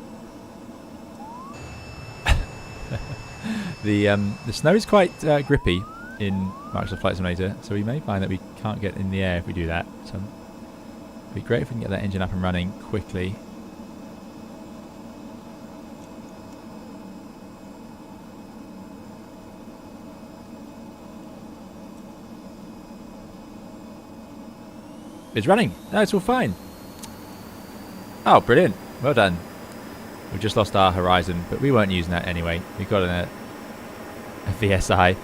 snow is quite grippy in Microsoft Flight Simulator, so we may find that we can't get in the air if we do that. So it'd be great if we can get that engine up and running quickly. It's running. No, it's all fine. Oh, brilliant. Well done. We've just lost our horizon, but we weren't using that anyway. We've got a VSI.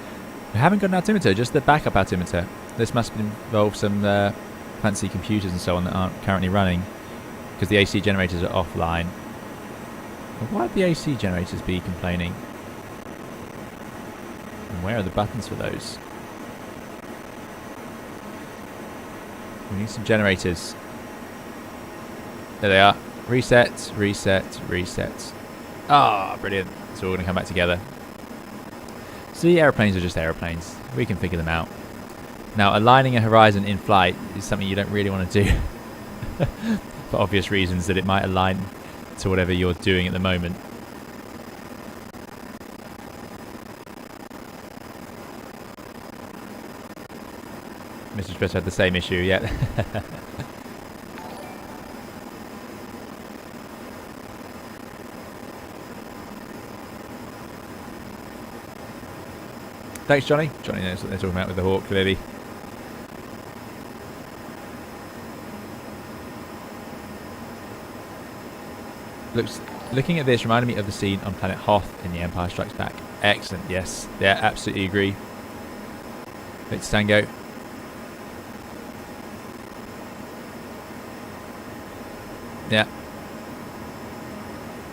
We haven't got an altimeter, just the backup altimeter. This must involve some fancy computers and so on that aren't currently running, because the AC generators are offline. Well, why would the AC generators be complaining? And where are the buttons for those? We need some generators. There they are. Reset, reset, reset. Ah, brilliant. It's all going to come back together. See, aeroplanes are just aeroplanes. We can figure them out. Now, aligning a horizon in flight is something you don't really want to do. For obvious reasons, that it might align to whatever you're doing at the moment. Mr. Stress had the same issue, yeah. Thanks, Johnny. Johnny knows what they're talking about with the Hawk, clearly. Looking at this reminded me of the scene on Planet Hoth in The Empire Strikes Back. Excellent, yes. Yeah, absolutely agree. Let's Tango. Yeah.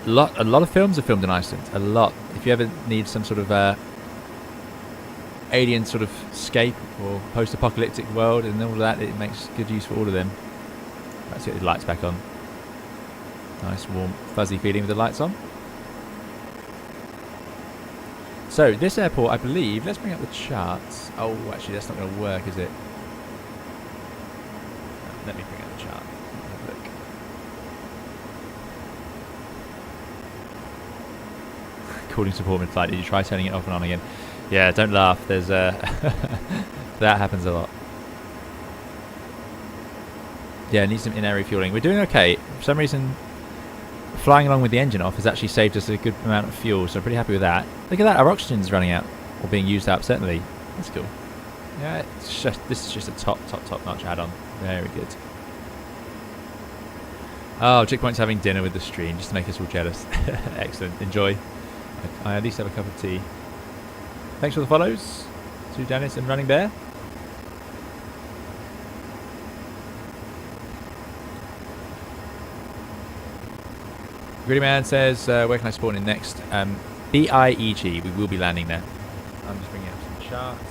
A lot of films are filmed in Iceland. A lot. If you ever need some sort of alien sort of scape or post-apocalyptic world and all of that, it makes good use for all of them. Let's get the lights back on. Nice, warm, fuzzy feeling with the lights on. So, this airport, I believe, let's bring up the charts. Oh, actually, that's not going to work, is it? Let me bring up the chart. Have a look. Calling support mid-flight. Did you try turning it off and on again? Yeah, don't laugh. There's that happens a lot. Yeah, need some in-air refueling. We're doing okay. For some reason, flying along with the engine off has actually saved us a good amount of fuel, so I'm pretty happy with that. Look at that, our oxygen's running out, or being used up, certainly. That's cool. Yeah, this is just a top notch add-on. Very good. Oh, Chickpoint's having dinner with the stream, just to make us all jealous. Excellent, enjoy. I at least have a cup of tea. Thanks for the follows to Dennis and Running Bear. Gritty Man says, where can I spawn in next? BIEG, we will be landing there. I'm just bringing up some charts.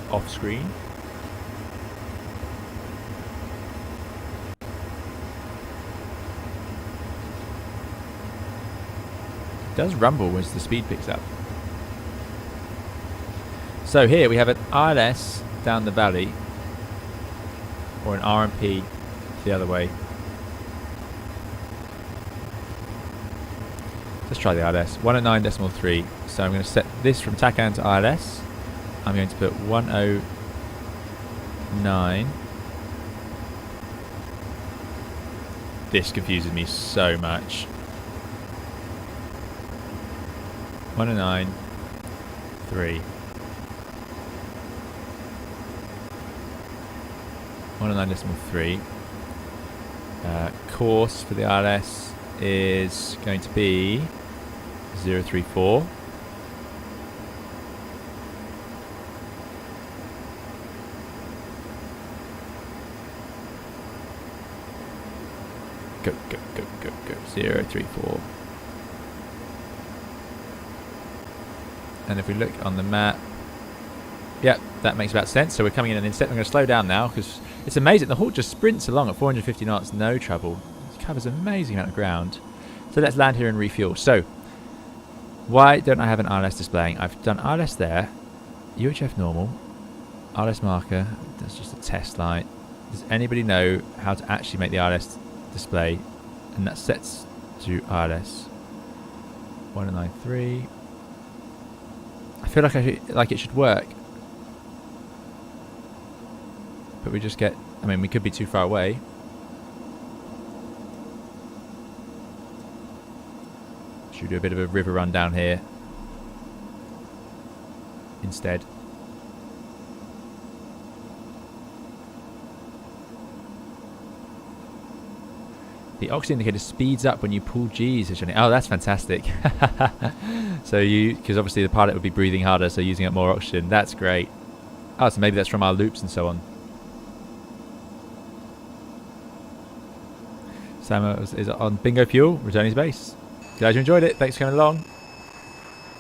Off screen. It does rumble as the speed picks up. So here we have an ILS down the valley, or an RMP the other way. Let's try the ILS. 109.3. So I'm going to set this from TACAN to ILS. I'm going to put 109. This confuses me so much. 109.3. 109.3. Course for the ILS is going to be 034. Go, go, go, go, go. 034. And if we look on the map, yeah, that makes about sense. So we're coming in, and instead I'm going to slow down now because it's amazing. The Hawk just sprints along at 450 knots, no trouble. It covers an amazing amount of ground. So let's land here and refuel. So why don't I have an ILS displaying? I've done ILS there, UHF normal, ILS marker, that's just a test light. Does anybody know how to actually make the ILS display? And that sets to ILS 1093. I feel like it should work, but we just get. I mean, we could be too far away. Should we do a bit of a river run down here instead? The oxygen indicator speeds up when you pull G's. Oh, that's fantastic. So because obviously the pilot would be breathing harder, so using up more oxygen. That's great. Oh, so maybe that's from our loops and so on. Sam is on bingo fuel, returning to base. Glad you enjoyed it. Thanks for coming along.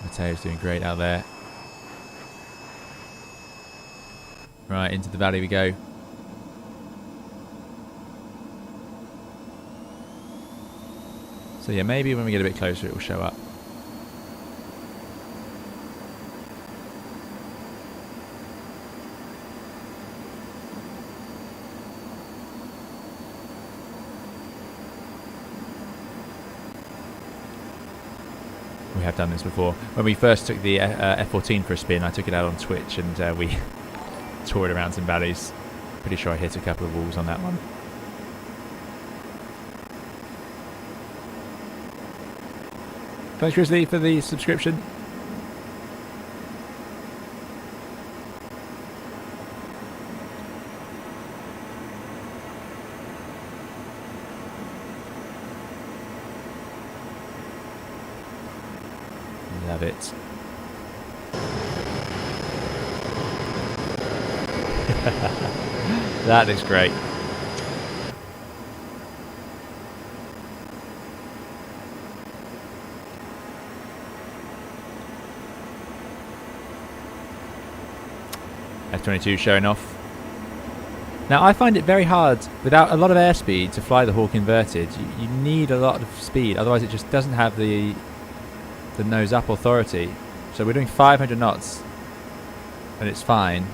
Mateo's doing great out there. Right, into the valley we go. So yeah, maybe when we get a bit closer it will show up. We have done this before. When we first took the F-14 for a spin, I took it out on Twitch and we tore it around some valleys. Pretty sure I hit a couple of walls on that one. Thanks, Grizzly, for the subscription. Love it. That is great. F-22 showing off. Now I find it very hard without a lot of airspeed to fly the Hawk inverted. You need a lot of speed, otherwise it just doesn't have the nose up authority. So we're doing 500 knots and it's fine.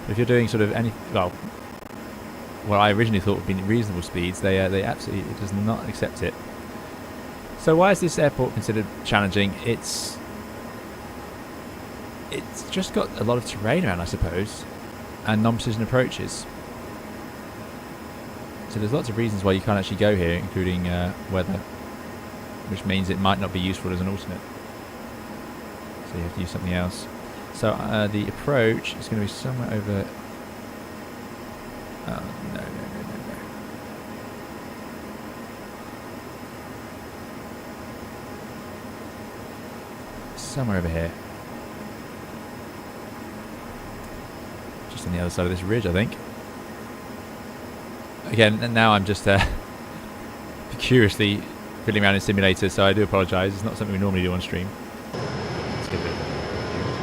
But if you're doing sort of what I originally thought would be reasonable speeds, they absolutely, it does not accept it. So why is this airport considered challenging? It's just got a lot of terrain around, I suppose, and non-precision approaches. So there's lots of reasons why you can't actually go here, including weather, which means it might not be useful as an alternate. So you have to use something else. So the approach is going to be somewhere over... Oh, no. Somewhere over here. Just on the other side of this ridge, I think. Again, and now I'm just curiously fiddling around in simulator, so I do apologise. It's not something we normally do on stream. Let's get it.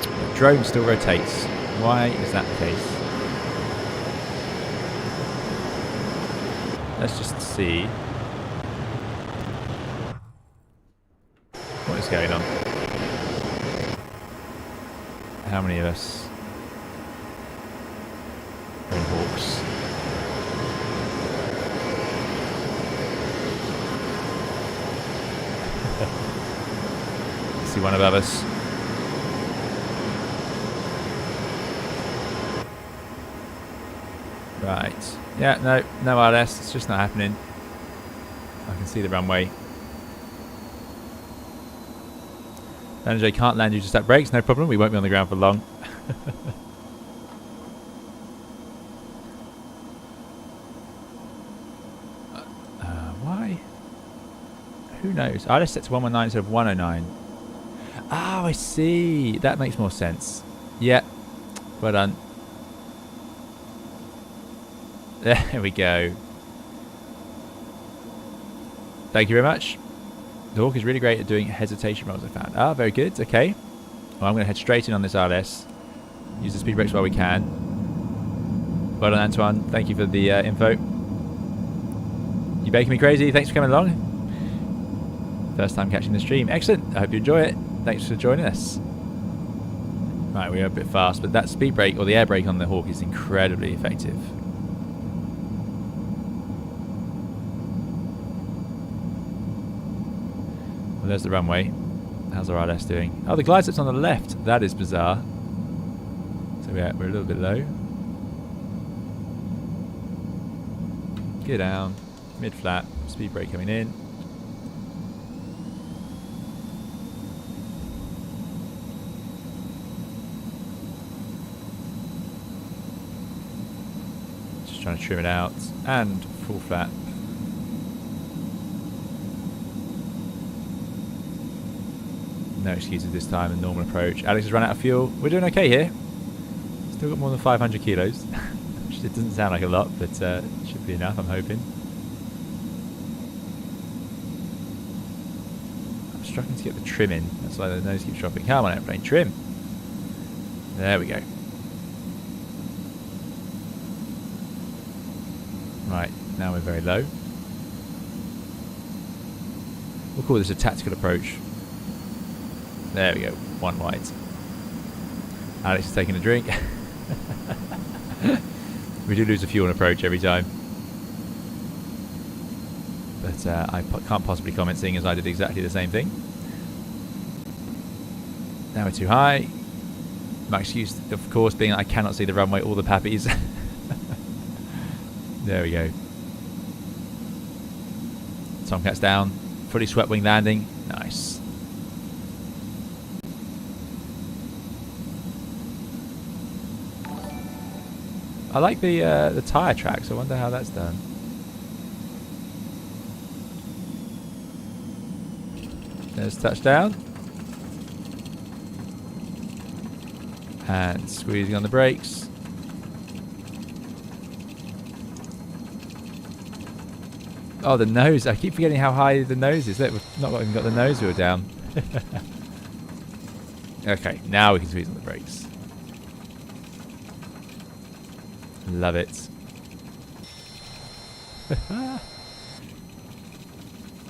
The drone still rotates. Why is that the case? Let's just see what is going on. How many of us are in Hawks? See one above us. Right. Yeah, no RS. It's just not happening. I can see the runway. Manager can't land you just at brakes. No problem. We won't be on the ground for long. Why? Who knows? RS set to 119 instead of 109. Oh, I see. That makes more sense. Yeah. Well done. There we go. Thank you very much. The Hawk is really great at doing hesitation rolls, I found. Ah, very good. Okay. Well, I'm going to head straight in on this RS. Use the speed brakes while we can. Well done, Antoine. Thank you for the info. You're making me crazy. Thanks for coming along. First time catching the stream. Excellent. I hope you enjoy it. Thanks for joining us. Right, we are a bit fast, but that speed brake or the air brake on the Hawk is incredibly effective. there's the runway. How's our RLS doing? Oh, the glide slope's on the left. That is bizarre. So we're a little bit low. Get down. Mid-flat. Speed brake coming in. Just trying to trim it out. And full flat. No excuses this time, a normal approach. Alex has run out of fuel. We're doing okay here. Still got more than 500 kilos. Which it doesn't sound like a lot, but should be enough, I'm hoping. I'm struggling to get the trim in. That's why the nose keeps dropping. Come on, airplane, trim. There we go. Right, now we're very low. We'll call this a tactical approach. There we go, one wide. Alex is taking a drink. We do lose a fuel and approach every time. But I can't possibly comment, seeing as I did exactly the same thing. Now we're too high. My excuse, of course, being I cannot see the runway or the pappies. There we go. Tomcat's down. Fully swept wing landing. Nice. I like the tyre tracks. I wonder how that's done. There's touchdown. And squeezing on the brakes. Oh, the nose. I keep forgetting how high the nose is. Look, we've not even got the nose wheel down. Okay, now we can squeeze on the brakes. Love it.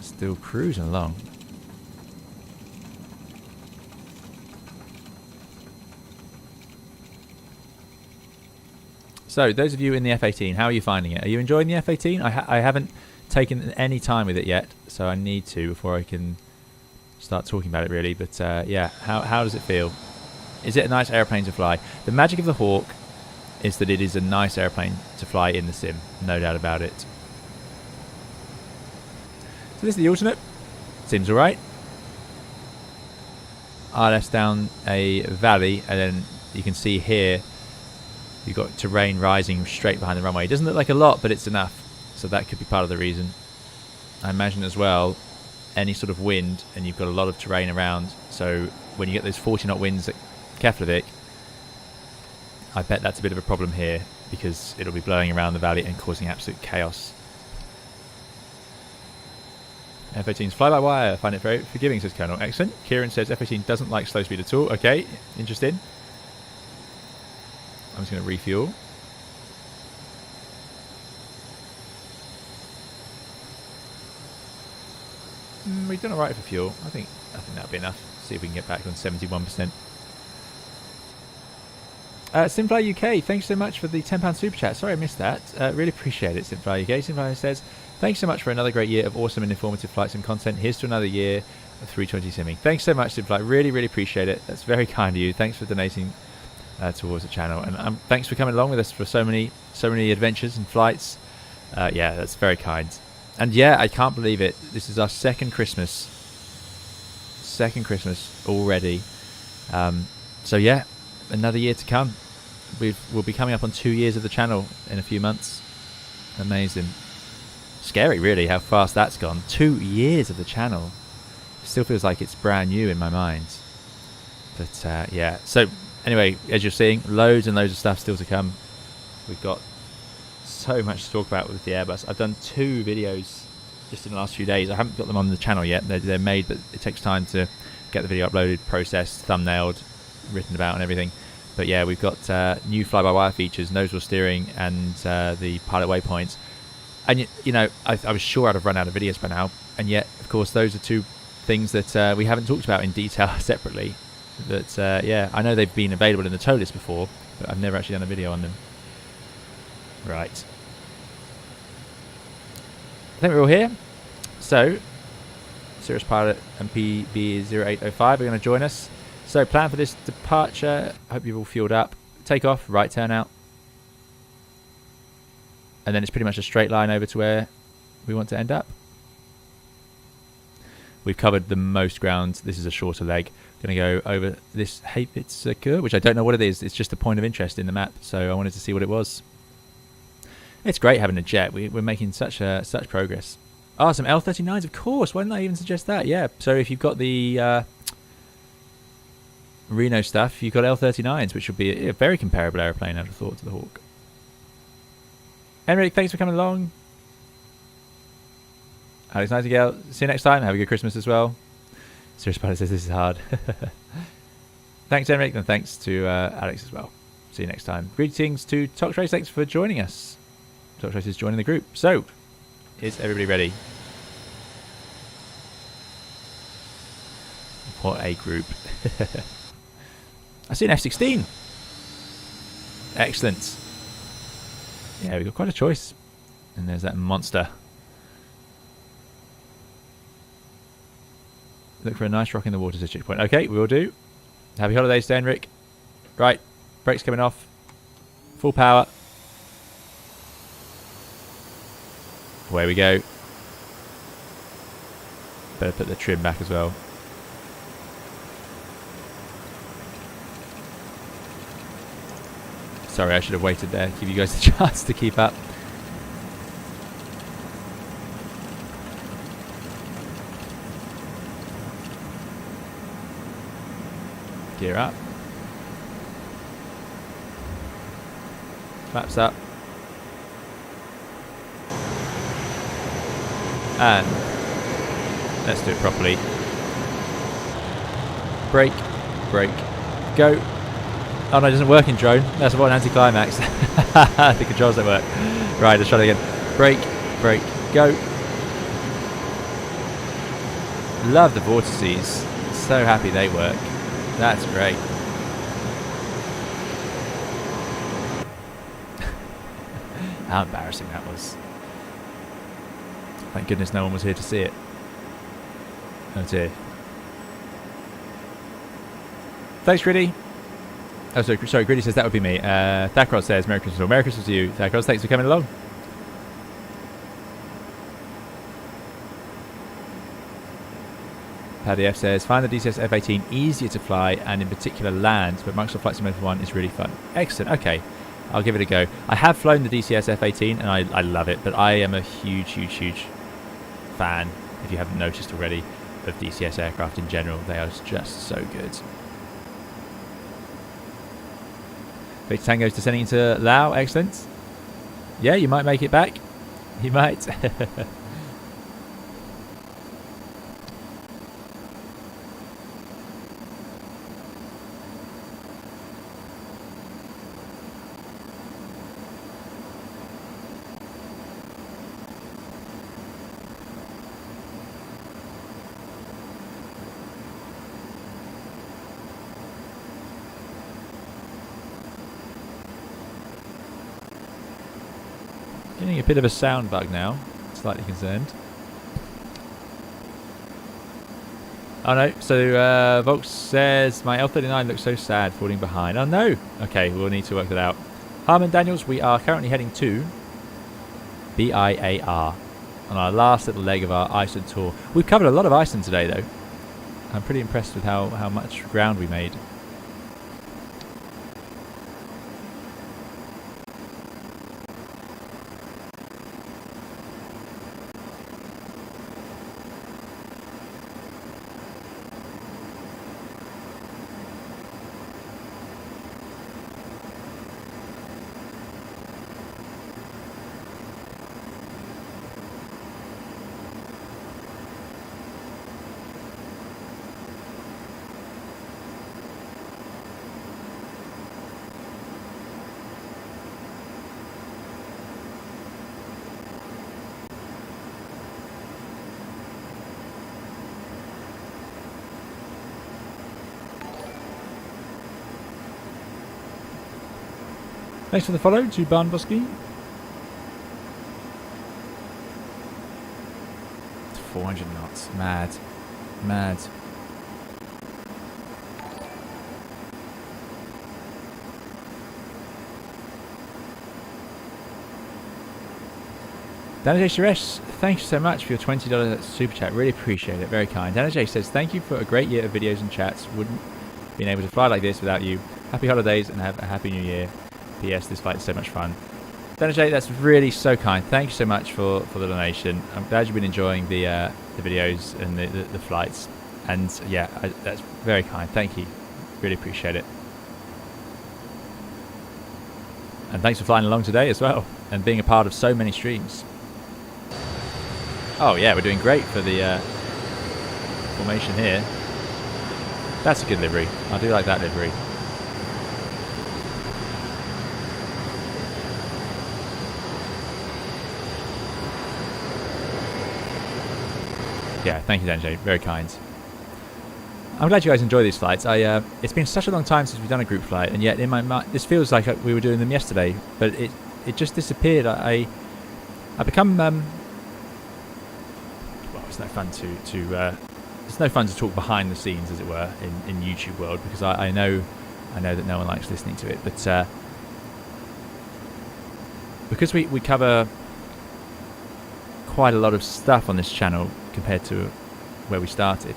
Still cruising along. So, those of you in the F-18, how are you finding it? Are you enjoying the F-18? I haven't taken any time with it yet, so I need to before I can start talking about it really. But yeah, how does it feel? Is it a nice airplane to fly? The magic of the Hawk is that it is a nice airplane to fly in the sim, no doubt about it. So this is the alternate. Seems alright. RLS down a valley, and then you can see here you've got terrain rising straight behind the runway. It doesn't look like a lot, but it's enough. So that could be part of the reason. I imagine as well, any sort of wind, and you've got a lot of terrain around, so when you get those 40 knot winds at Keflavik, I bet that's a bit of a problem here, because it'll be blowing around the valley and causing absolute chaos. F-18's fly-by-wire. I find it very forgiving, says Colonel. Excellent. Kieran says F-18 doesn't like slow speed at all. Okay, interesting. I'm just going to refuel. We've done alright for fuel. I think that'll be enough. See if we can get back on 71%. Simfly UK, thanks so much for the £10 super chat. Sorry I missed that. Really appreciate it, Simfly UK. Simfly says, thanks so much for another great year of awesome and informative flights and content. Here's to another year of 320 simming. Thanks so much, Simfly. Really, really appreciate it. That's very kind of you. Thanks for donating towards the channel, and thanks for coming along with us for so many adventures and flights. Yeah, that's very kind. And yeah, I can't believe it. This is our second Christmas already. So yeah, another year to come. We'll be coming up on 2 years of the channel in a few months. Amazing. Scary, really, how fast that's gone. 2 years of the channel. Still feels like it's brand new in my mind. But yeah, so anyway, as you're seeing, loads and loads of stuff still to come. We've got so much to talk about with the Airbus. I've done 2 videos just in the last few days. I haven't got them on the channel yet. They're made, but it takes time to get the video uploaded, processed, thumbnailed, written about and everything. But yeah, we've got new fly-by-wire features, nose wheel steering, and the pilot waypoints. And you know, I was sure I'd have run out of videos by now, and yet, of course, those are 2 things that we haven't talked about in detail separately. That yeah, I know they've been available in the Toliss before, but I've never actually done a video on them. Right. I think we're all here. So Cirrus Pilot and PB0805 are going to join us. So plan for this departure. Hope you've all fueled up. Takeoff, right turnout. And then it's pretty much a straight line over to where we want to end up. We've covered the most ground. This is a shorter leg. Going to go over this Haypitzer, which I don't know what it is. It's just a point of interest in the map, so I wanted to see what it was. It's great having a jet. We're making such progress. Oh, some L39s, of course. Why didn't I even suggest that? Yeah. So if you've got the Reno stuff, you've got L39s, which would be a very comparable aeroplane, I'd have thought, to the Hawk. Henrik, thanks for coming along. Alex Nightingale, see you next time. Have a good Christmas as well. Serious Pilot says this is hard. Thanks, Henrik, and thanks to Alex as well. See you next time. Greetings to Toxtrace. Thanks for joining us. Toxtrace is joining the group. So, is everybody ready? What a group. I see an F-16. Excellent. Yeah, we've got quite a choice. And there's that monster. Look for a nice rock in the water to checkpoint. Okay, we will do. Happy holidays, Henrik. Right, brakes coming off. Full power. Away we go. Better put the trim back as well. Sorry, I should have waited there. Give you guys the chance to keep up. Gear up. Flaps up. And let's do it properly. Brake, brake, go. Oh no, it doesn't work in drone. That's what an anticlimax. The controls don't work. Right, let's try it again. Brake, brake, go. Love the vortices. So happy they work. That's great. How embarrassing that was. Thank goodness no one was here to see it. Oh dear. Thanks, Gritty. Oh, sorry, Gritty says that would be me. Thakros says Merry Christmas. Merry Christmas to you, Thakros. Thanks for coming along. Paddy F says, find the DCS F-18 easier to fly and in particular land, but Microsoft Flight Simulator 1 is really fun. Excellent, okay. I'll give it a go. I have flown the DCS F-18 and I love it, but I am a huge fan, if you haven't noticed already, of DCS aircraft in general. They are just so good. Victor Tango's descending into Lao, excellent. Yeah, you might make it back. You might. Getting a bit of a sound bug now. Slightly concerned. Oh no, so Volks says, my L39 looks so sad falling behind. Oh no! Okay, we'll need to work that out. Harmon Daniels, we are currently heading to BIAR on our last little leg of our Iceland tour. We've covered a lot of Iceland today though. I'm pretty impressed with how much ground we made. Thanks for the follow to Barnbosky. It's 400 knots. Mad. Mad. Dana J. Suresh, thank you so much for your $20 super chat. Really appreciate it. Very kind. Dana J says, thank you for a great year of videos and chats. Wouldn't been able to fly like this without you. Happy holidays and have a happy new year. P.S. This flight is so much fun. Dana J, that's really so kind. Thank you so much for the donation. I'm glad you've been enjoying the videos and the flights. And yeah, that's very kind. Thank you. Really appreciate it. And thanks for flying along today as well and being a part of so many streams. Oh yeah, we're doing great for the formation here. That's a good livery. I do like that livery. Yeah, thank you, Danjay. Very kind. I'm glad you guys enjoy these flights. It's been such a long time since we've done a group flight, and yet in my mind, this feels like we were doing them yesterday, but it just disappeared. I become well, it's no fun it's no fun to talk behind the scenes, as it were, in YouTube world, because I know that no one likes listening to it, but because we cover quite a lot of stuff on this channel compared to where we started.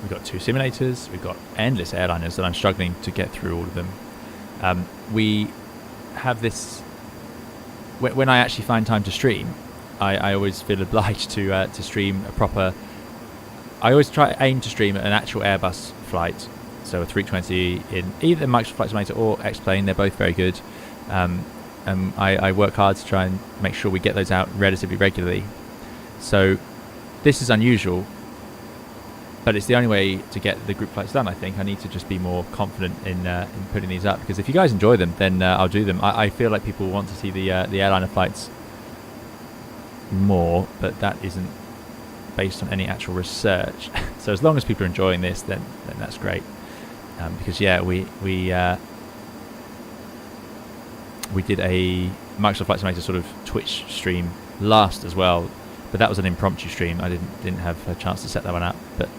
We've got 2 simulators, we've got endless airliners that I'm struggling to get through all of them. We have this, when I actually find time to stream, I always feel obliged to stream a proper, I always aim to stream an actual Airbus flight, so a 320 in either Microsoft Flight Simulator or X-Plane. They're both very good. I work hard to try and make sure we get those out relatively regularly. So this is unusual, but it's the only way to get the group flights done. I think I need to just be more confident in putting these up, because if you guys enjoy them, then I'll do them. I feel like people want to see the airliner flights more, but that isn't based on any actual research. So as long as people are enjoying this, then that's great. Because yeah, we did a Microsoft Flight Simulator sort of Twitch stream last as well, but that was an impromptu stream. I didn't have a chance to set that one up. But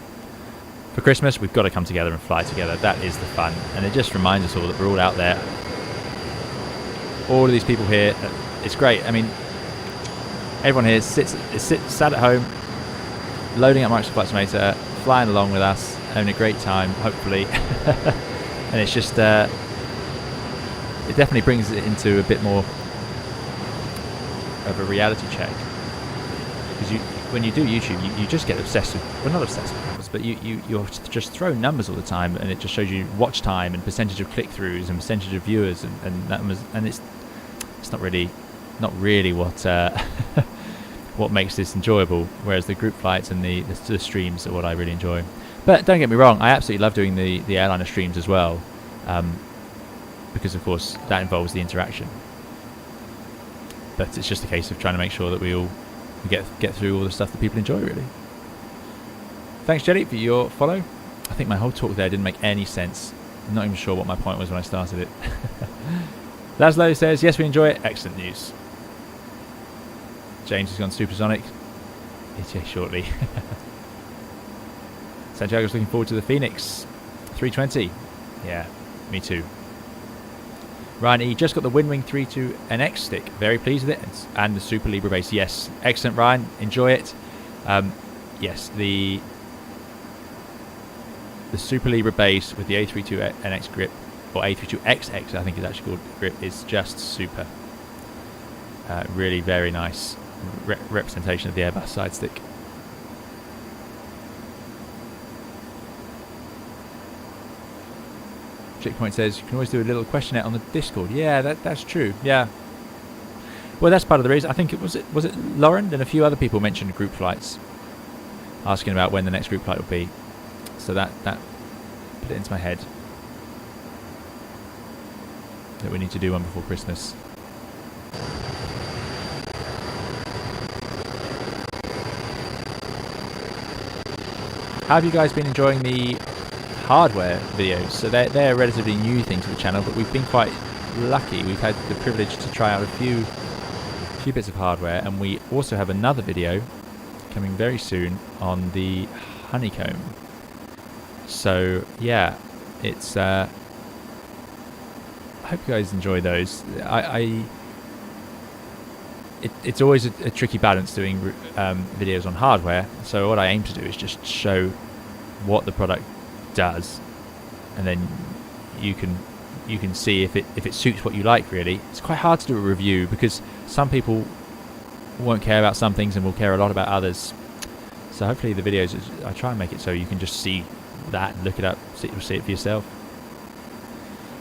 for Christmas, we've got to come together and fly together. That is the fun, and it just reminds us all that we're all out there. All of these people here, it's great. I mean, everyone here sat at home, loading up Microsoft Flight Simulator, flying along with us, having a great time, hopefully. And it's just it definitely brings it into a bit more of a reality check, because when you do YouTube, you just get obsessed with, well, not obsessed with numbers, but you're just throwing numbers all the time, and it just shows you watch time and percentage of click-throughs and percentage of viewers, and it's not really what what makes this enjoyable, whereas the group flights and the streams are what I really enjoy. But don't get me wrong, I absolutely love doing the airliner streams as well, because of course that involves the interaction. But it's just a case of trying to make sure that we get through all the stuff that people enjoy, really. Thanks, Jelly, for your follow. I think my whole talk there didn't make any sense. I'm not even sure what my point was when I started it. Laszlo says, yes, we enjoy it. Excellent news. James has gone supersonic. ETA shortly. Santiago's looking forward to the Phoenix 320. Yeah, me too. Ryan E just got the Windwing 3.2 NX stick. Very pleased with it. And the Super Libre base. Yes, excellent, Ryan. Enjoy it. Yes, the Super Libre base with the A320 NX grip, or A320XX I think is actually called, grip, is just super. Really very nice representation of the Airbus side stick. Checkpoint says you can always do a little questionnaire on the Discord. Yeah, that's true. Yeah. Well, that's part of the reason. I think it was Lauren and a few other people mentioned group flights, asking about when the next group flight would be. So that put it into my head that we need to do one before Christmas. How have you guys been enjoying the hardware videos? So they're a relatively new thing to the channel, but we've been quite lucky. We've had the privilege to try out a few bits of hardware, and we also have another video coming very soon on the honeycomb. So yeah, it's I hope you guys enjoy those. It's always a tricky balance doing videos on hardware. So what I aim to do is just show what the product does, and then you can see if it suits what you like. Really, it's quite hard to do a review because some people won't care about some things and will care a lot about others. So hopefully the videos, I try and make it so you can just see that and look it up, see it for yourself.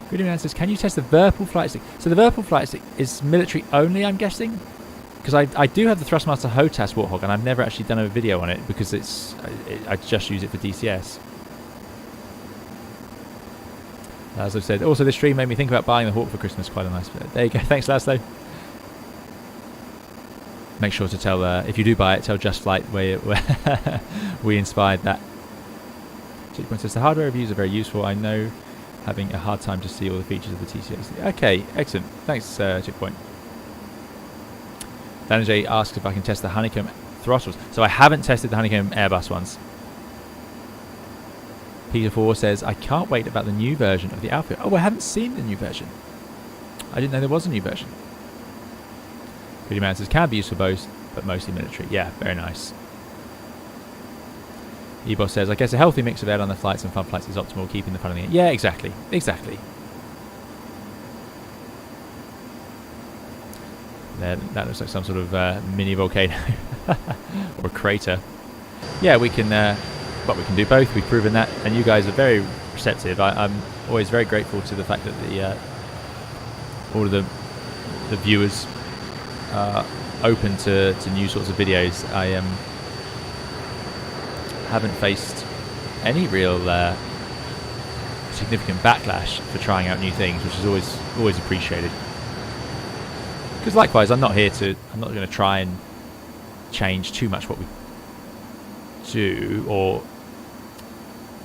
Good man says, can you test the Whirlpool flight stick? So the Whirlpool flight stick is military only, I'm guessing, because I do have the Thrustmaster HOTAS Warthog and I've never actually done a video on it because I just use it for DCS. As I've said, also this stream made me think about buying the Hawk for Christmas. Quite a nice bit. There you go. Thanks, Laszlo. Make sure to tell, if you do buy it, tell Just Flight where we inspired that. Checkpoint says, the hardware reviews are very useful. I know having a hard time to see all the features of the TCAs. Okay, excellent. Thanks, Checkpoint. Danajay asks if I can test the honeycomb throttles. So I haven't tested the honeycomb Airbus ones. Peter 4 says, I can't wait about the new version of the outfit. Oh, I haven't seen the new version. I didn't know there was a new version. Goody Man says, can be used for both, but mostly military. Yeah, very nice. Eboss says, I guess a healthy mix of airline flights and fun flights is optimal, keeping the fun in the air. Yeah, exactly. Exactly. That looks like some sort of mini volcano or a crater. Yeah, we can do both. We've proven that, and you guys are very receptive. I'm always very grateful to the fact that all of the viewers are open to new sorts of videos. I haven't faced any real significant backlash for trying out new things, which is always appreciated. Because likewise, I'm not going to try and change too much what we do, or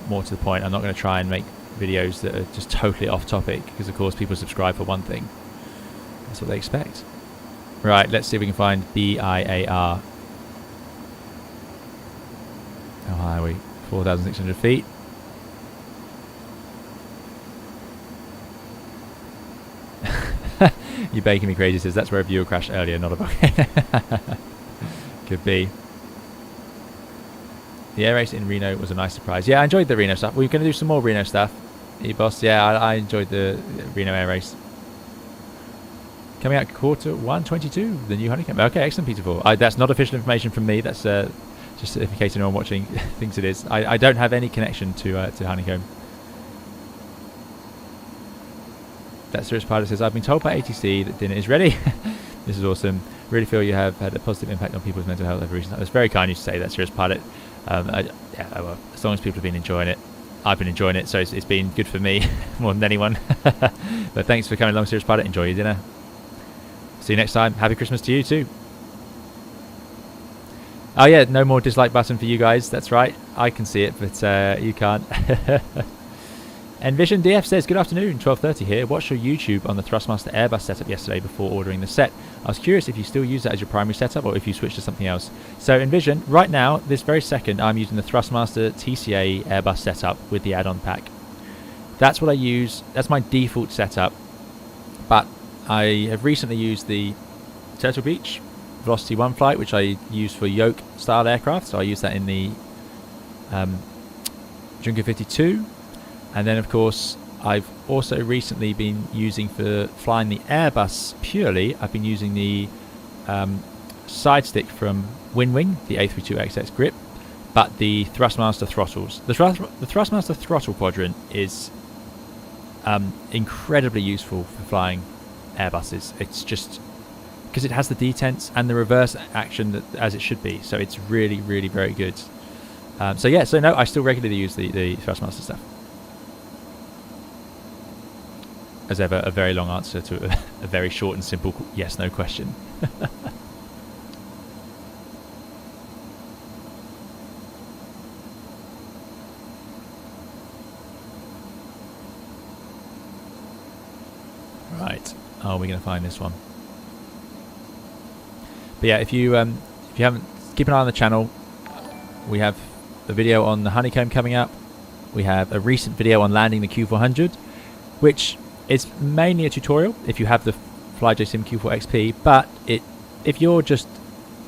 more to the point, I'm not going to try and make videos that are just totally off topic, because of course people subscribe for one thing. That's what they expect. Right, let's see if we can find BIAR. How high are we? 4,600 feet. You're baking me crazy, says that's where a viewer crashed earlier, not a volcano. Could be. The air race in Reno was a nice surprise. Yeah, I enjoyed the Reno stuff. We're going to do some more Reno stuff. E-Boss, yeah, I enjoyed the Reno air race. Coming out quarter 122, the new honeycomb. Okay, excellent, Peter 4. That's not official information from me. That's just in case anyone watching thinks it is. I don't have any connection to honeycomb. That Serious Pilot says, I've been told by ATC that dinner is ready. This is awesome. Really feel you have had a positive impact on people's mental health over recent times. It's very kind of you to say that, Serious Pilot. Yeah, well, as long as people have been enjoying it, I've been enjoying it, so it's been good for me more than anyone. But thanks for coming along, Serious Pilot. Enjoy your dinner. See you next time. Happy Christmas to you too. Oh yeah, no more dislike button for you guys. That's right. I can see it, but you can't. Envision DF says, good afternoon, 12:30 here. Watched your YouTube on the Thrustmaster Airbus setup yesterday before ordering the set. I was curious if you still use that as your primary setup or if you switched to something else. So Envision, right now, this very second, I'm using the Thrustmaster TCA Airbus setup with the add-on pack. That's what I use. That's my default setup. But I have recently used the Turtle Beach Velocity 1 flight, which I use for yoke style aircraft. So I use that in the Junker 52. And then, of course, I've also recently been using for flying the Airbus purely. I've been using the side stick from WinWing, the A320XX grip, but the Thrustmaster throttles. The Thrustmaster throttle quadrant is incredibly useful for flying Airbuses. It's just because it has the detents and the reverse action as it should be. So it's really, really very good. So yeah, so no, I still regularly use the Thrustmaster stuff. As ever, a very long answer to a very short and simple yes/no question. Right, are we going to find this one? But yeah, if you haven't keep an eye on the channel. We have a video on the honeycomb coming up. We have a recent video on landing the Q400, which is mainly a tutorial if you have the FlyJSim Q4 XP, but if you're just,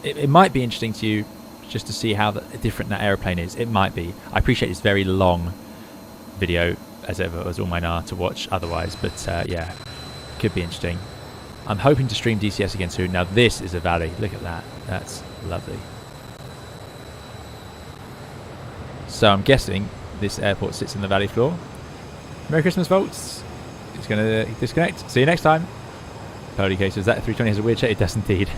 it might be interesting to you just to see how different that aeroplane is. It might be. I appreciate it's very long video, as ever, as all mine are, to watch otherwise, but yeah, could be interesting. I'm hoping to stream DCS again soon. Now this is a valley. Look at that. That's lovely. So I'm guessing this airport sits in the valley floor. Merry Christmas, folks. It's going to disconnect. See you next time. Holy cases, that 320 has a weird shape. It does indeed.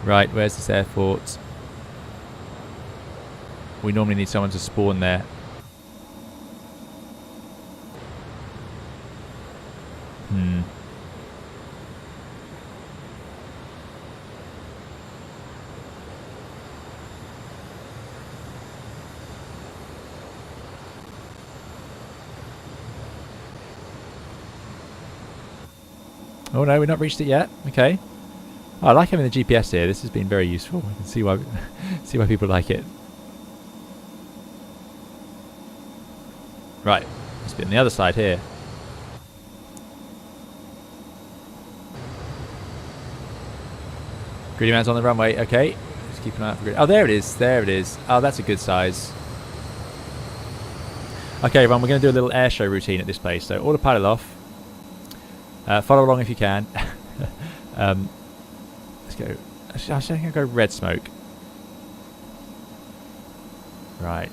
Right, where's this airport? We normally need someone to spawn there. Oh no, we've not reached it yet. Okay. Oh, I like having the GPS here. This has been very useful. I can see why see why people like it. Right, let's be on the other side here. Greedy man's on the runway. Okay, let's keep an eye out for greedy. Oh, there it is. There it is. Oh, that's a good size. Okay, everyone, we're going to do a little air show routine at this place. So, autopilot off. Follow along if you can. Let's go. I think I'll go red smoke. Right.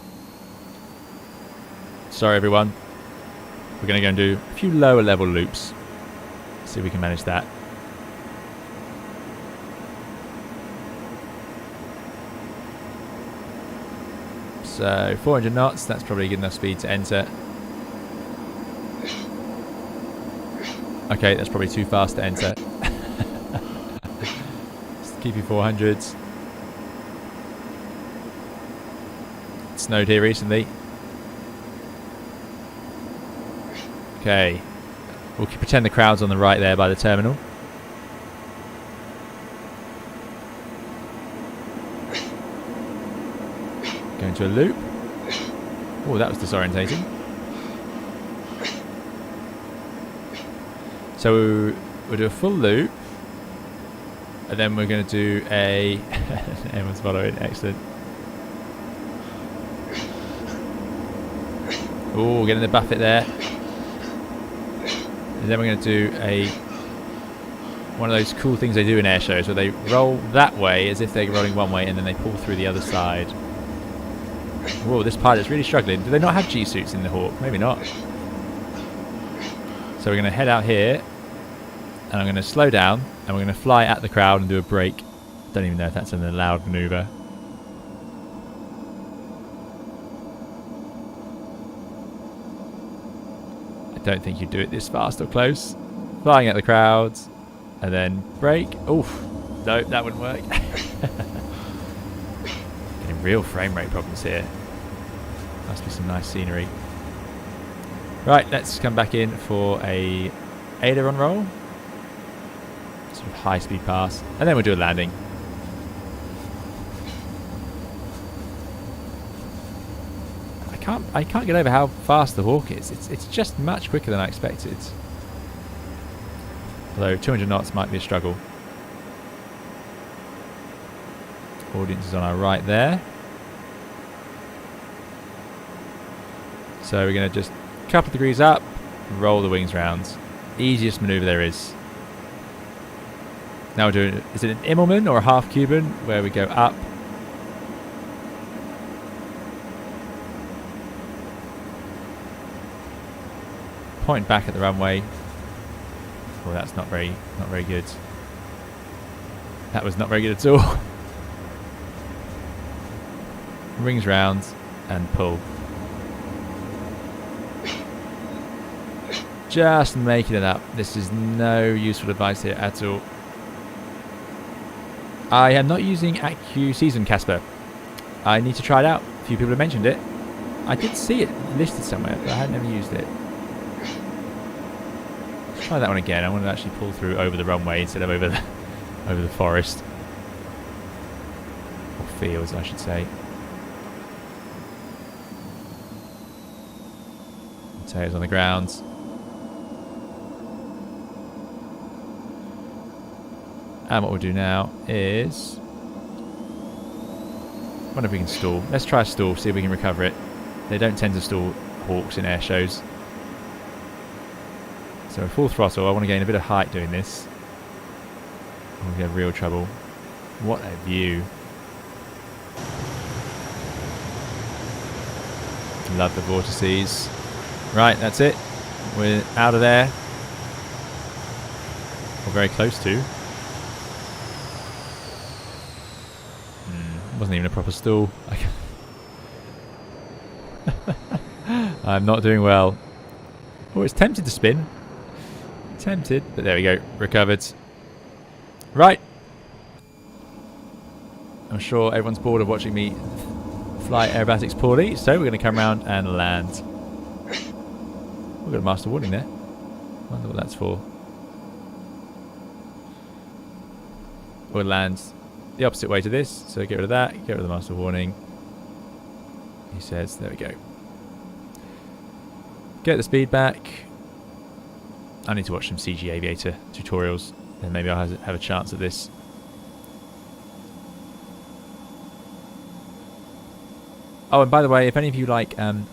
Sorry, everyone. We're going to go and do a few lower level loops. See if we can manage that. So 400 knots. That's probably good enough speed to enter. Okay, that's probably too fast to enter. Just keep your 400s. It snowed here recently. Okay. We'll pretend the crowd's on the right there by the terminal. Go into a loop. Oh, that was disorientating. So we'll do a full loop, and then we're going to do a... Everyone's following, excellent. Oh, getting the buffet there. And then we're going to do one of those cool things they do in air shows where they roll that way as if they're rolling one way and then they pull through the other side. Whoa, this pilot's really struggling. Do they not have G-suits in the Hawk? Maybe not. So we're going to head out here. And I'm going to slow down, and we're going to fly at the crowd and do a break. Don't even know if that's an allowed maneuver. I don't think you do it this fast or close. Flying at the crowds, and then break. Oof. No, that wouldn't work. Getting real frame rate problems here. Must be some nice scenery. Right, let's come back in for a aileron roll. Sort of high speed pass, and then we'll do a landing. I can't get over how fast the Hawk is. It's just much quicker than I expected. Although 200 knots might be a struggle. Audience is on our right there. So we're going to just a couple of degrees up, roll the wings round. Easiest maneuver there is. Now we're doing, is it an Immelman or a half Cuban, where we go up. Point back at the runway. Oh, that's not very good. That was not very good at all. Rings round and pull. Just making it up. This is no useful advice here at all. I am not using AccuSeason Season Casper. I need to try it out. A few people have mentioned it. I did see it listed somewhere, but I had never used it. Let's try that one again. I want to actually pull through over the runway instead of over the forest. fields, I should say. Tails on the ground. And what we'll do now is... I wonder if we can stall. Let's try a stall, see if we can recover it. They don't tend to stall hawks in air shows. So full throttle. I want to gain a bit of height doing this. We'll have real trouble. What a view. Love the vortices. Right, that's it. We're out of there. Or very close to. Wasn't even a proper stall. I'm not doing well. Oh, it's tempted to spin. Tempted, but there we go. Recovered. Right. I'm sure everyone's bored of watching me fly aerobatics poorly, so we're going to come around and land. We've got a master warning there. Wonder what that's for. We'll land the opposite way to this, so get rid of that, get rid of the master warning. He says, there we go. Get the speed back. I need to watch some CG Aviator tutorials, then maybe I'll have a chance at this. Oh, and by the way, if any of you like DCS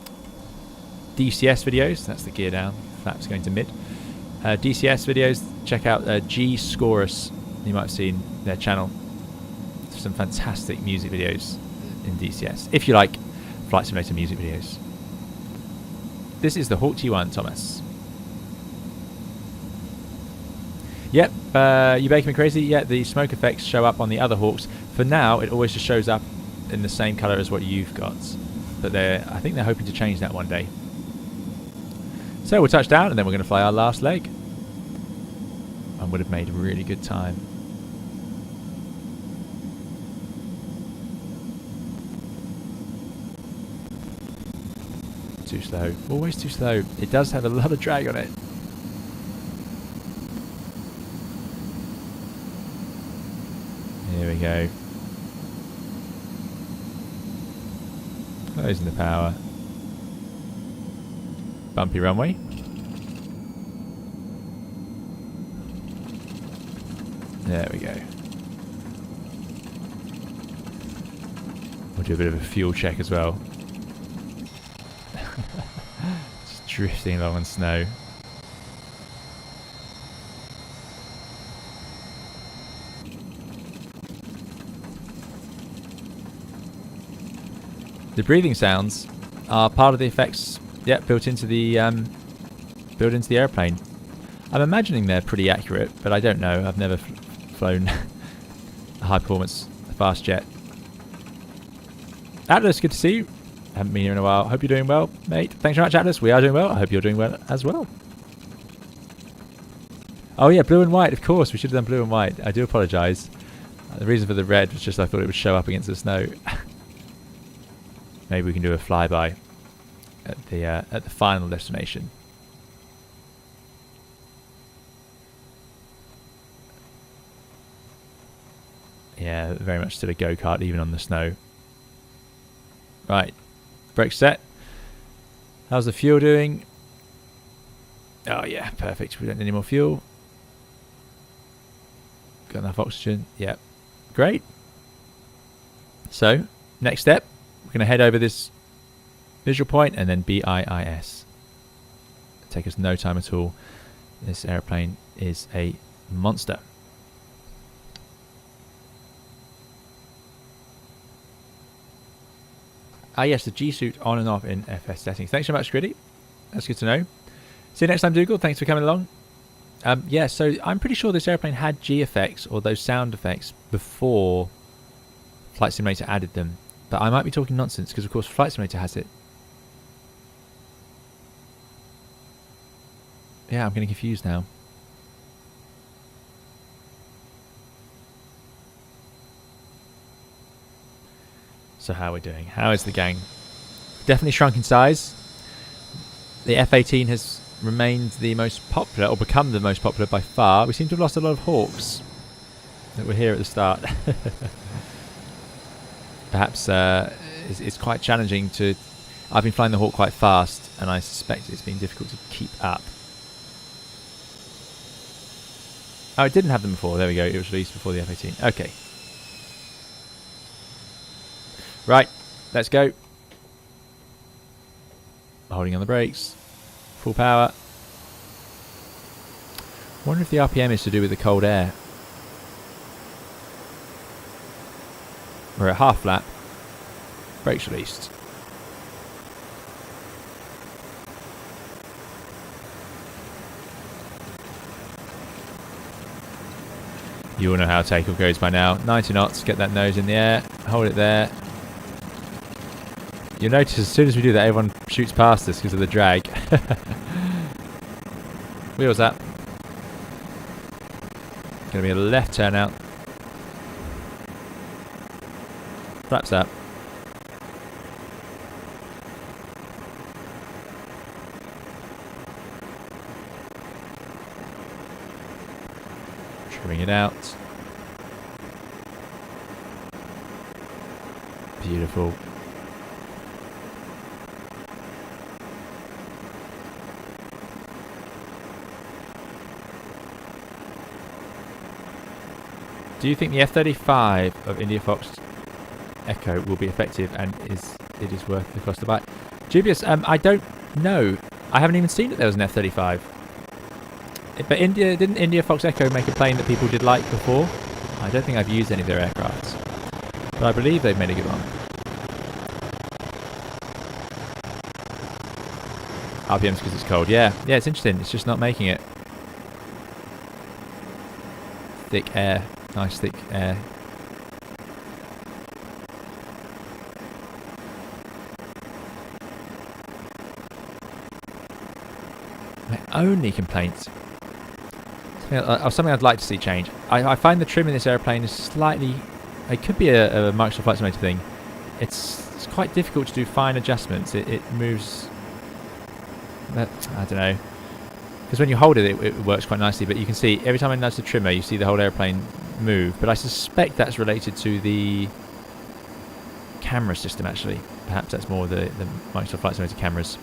videos, that's the gear down, flaps going to mid. DCS videos, check out G Scorus. You might have seen their channel. Some fantastic music videos in DCS, if you like flight simulator music videos. This is the Hawk T1, Thomas. Yep, you making me crazy? Yeah, the smoke effects show up on the other Hawks. For now, it always just shows up in the same colour as what you've got. But I think they're hoping to change that one day. So we'll touch down and then we're going to fly our last leg. And would have made a really good time. Too slow. Always too slow. It does have a lot of drag on it. Here we go. Closing the power. Bumpy runway. There we go. We'll do a bit of a fuel check as well. Just drifting along on snow. The breathing sounds are part of the effects, built into the airplane. I'm imagining they're pretty accurate, but I don't know. I've never flown a high performance fast jet. Atlas, good to see you. Haven't been here in a while. Hope you're doing well, mate. Thanks very much, Atlas. We are doing well. I hope you're doing well as well. Oh yeah, blue and white. Of course, we should have done blue and white. I do apologise. The reason for the red was just I thought it would show up against the snow. Maybe we can do a flyby at the final destination. Yeah, very much still a go-kart even on the snow. Right, brake set. How's the fuel doing? Oh yeah, perfect. We don't need any more fuel. Got enough oxygen. Yep, great. So, next step. We're going to head over this visual point and then BIIS. Take us no time at all. This airplane is a monster. Ah yes, the G suit on and off in FS settings. Thanks so much, Gritty. That's good to know. See you next time, Dougal. Thanks for coming along. Yeah, so I'm pretty sure this airplane had G effects or those sound effects before Flight Simulator added them. But I might be talking nonsense because, of course, Flight Simulator has it. Yeah, I'm getting confused now. So how are we doing? How is the gang? Definitely shrunk in size. The F-18 has remained the most popular, or become the most popular by far. We seem to have lost a lot of Hawks that were here at the start. perhaps it's quite challenging to... I've been flying the Hawk quite fast, and I suspect it's been difficult to keep up. Oh, it didn't have them before. There we go. It was released before the F-18. Okay. Right. Let's go. Holding on the brakes. Full power. Wonder if the RPM is to do with the cold air. We're at half flap. Brakes released. You all know how takeoff goes by now. 90 knots, get that nose in the air, hold it there. You'll notice as soon as we do that, everyone shoots past us because of the drag. Wheels up. Going to be a left turn out. Flaps up. Trimming it out. Beautiful. Do you think the F-35 of India Fox Echo will be effective and it is worth the cost to buy? Dubious. I don't know. I haven't even seen that there was an F-35. But didn't India Fox Echo make a plane that people did like before? I don't think I've used any of their aircrafts, but I believe they've made a good one. RPMs because it's cold. Yeah, it's interesting. It's just not making it. Thick air. Nice thick air. My only complaint, something I'd like to see change. I find the trim in this airplane is slightly... It could be a Microsoft Flight Simulator thing. It's quite difficult to do fine adjustments. It moves... I don't know. Because when you hold it, it works quite nicely. But you can see, every time I nudge the trimmer, you see the whole airplane move. But I suspect that's related to the camera system, actually. Perhaps that's more the Microsoft Flight Simulator cameras.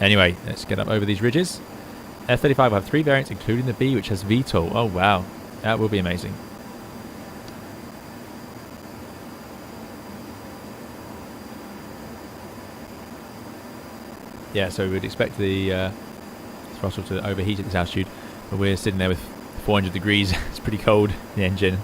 Anyway, let's get up over these ridges. F-35 will have 3 variants, including the B, which has VTOL. Oh, wow. That will be amazing. Yeah, so we would expect the throttle to overheat at this altitude, but we're sitting there with 400 degrees. It's pretty cold, the engine.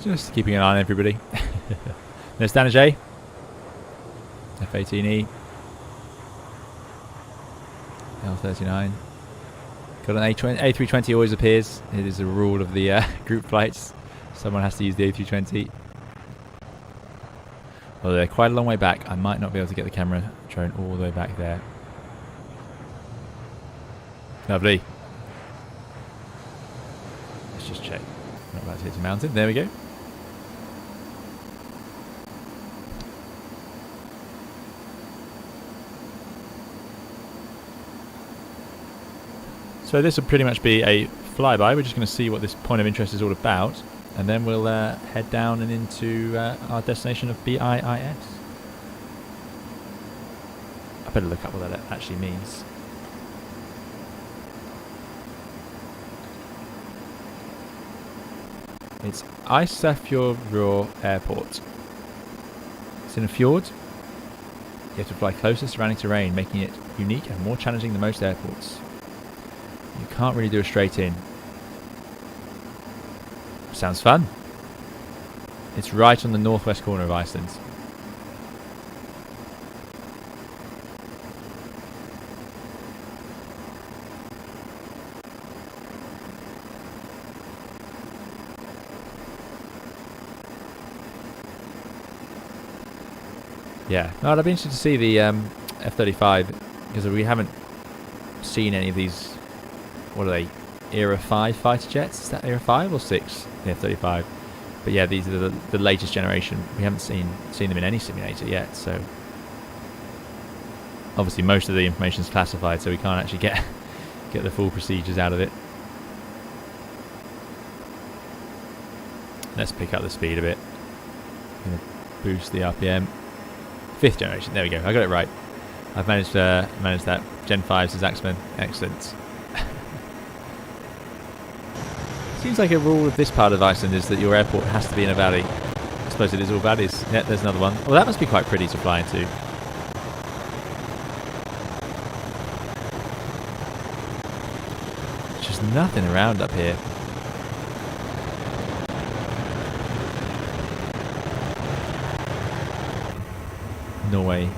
Just keeping an eye on everybody. There's Standard J. F-18E. L-39. Got an A320 always appears. It is a rule of the group flights. Someone has to use the A320. Although they're quite a long way back. I might not be able to get the camera drone all the way back there. Lovely. Let's just check. Not about to hit the mountain. There we go. So this will pretty much be a flyby. We're just going to see what this point of interest is all about. and then we'll head down and into our destination of BIIS. I better look up what that actually means. It's Iceland Airport. It's in a fjord. You have to fly closer to surrounding terrain, making it unique and more challenging than most airports. You can't really do a straight in. Sounds fun. It's right on the northwest corner of Iceland. Yeah, no, I'd be interested to see the F-35 because we haven't seen any of these. What are they? Era 5 fighter jets? Is that Era 5 or 6? The F-35. But yeah, these are the latest generation. We haven't seen them in any simulator yet, so obviously most of the information is classified, so we can't actually get the full procedures out of it. Let's pick up the speed a bit. I'm gonna boost the RPM. 5th generation. There we go. I got it right. I've managed that. Gen 5 is Axeman. Excellent. Seems like a rule of this part of Iceland is that your airport has to be in a valley. I suppose it is all valleys. Yeah, there's another one. Well, that must be quite pretty to fly into. There's just nothing around up here. Norway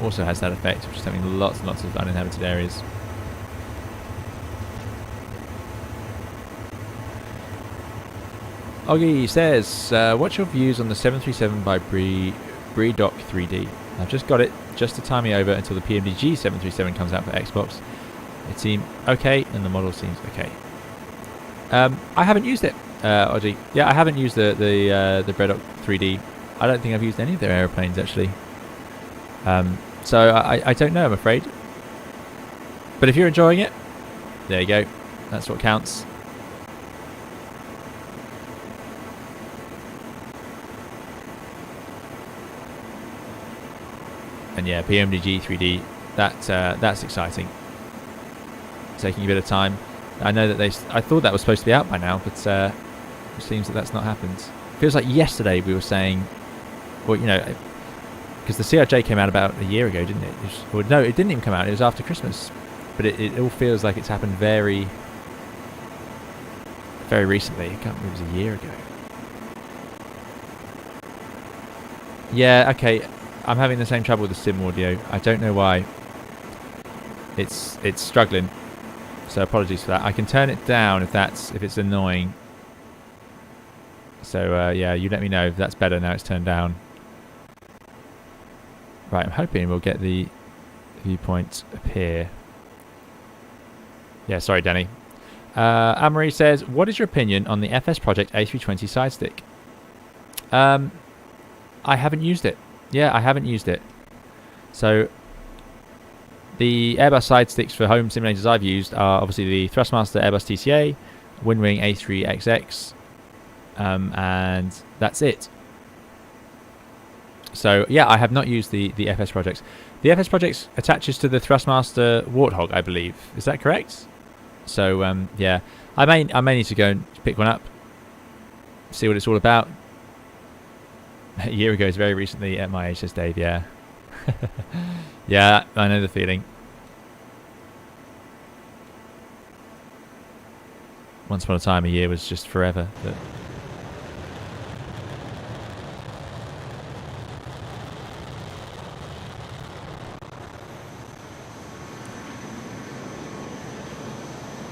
also has that effect of just having lots and lots of uninhabited areas. Oggy says, what's your views on the 737 by Bredock 3D? I've just got it just to tie me over until the PMDG 737 comes out for Xbox. It seemed okay and the model seems okay. I haven't used it, Oggy. Yeah, I haven't used the Bredock 3D. I don't think I've used any of their aeroplanes actually. So I don't know, I'm afraid. But if you're enjoying it, there you go. That's what counts. And yeah, PMDG 3D, that's exciting. Taking a bit of time. I know that I thought that was supposed to be out by now, but it seems that that's not happened. Feels like yesterday we were saying, well, you know, because the CRJ came out about a year ago, didn't it? Well, no, it didn't even come out. It was after Christmas. But it all feels like it's happened very, very recently. I can't remember, it was a year ago. Yeah, okay. I'm having the same trouble with the sim audio. I don't know why. It's struggling. So apologies for that. I can turn it down if it's annoying. So yeah, you let me know if that's better now it's turned down. Right, I'm hoping we'll get the viewpoint up here. Yeah, sorry, Danny. Anne-Marie says, what is your opinion on the FS Project A320 side stick? I haven't used it. Yeah, I haven't used it. So the Airbus side sticks for home simulators I've used are obviously the Thrustmaster Airbus TCA, Windwing A3XX, and that's it. So yeah, I have not used the FS Projects. The FS Projects attaches to the Thrustmaster Warthog, I believe. Is that correct? So yeah, I may need to go and pick one up, see what it's all about. A year ago is very recently at my age, says Dave. Yeah. Yeah, I know the feeling. Once upon a time, a year was just forever. But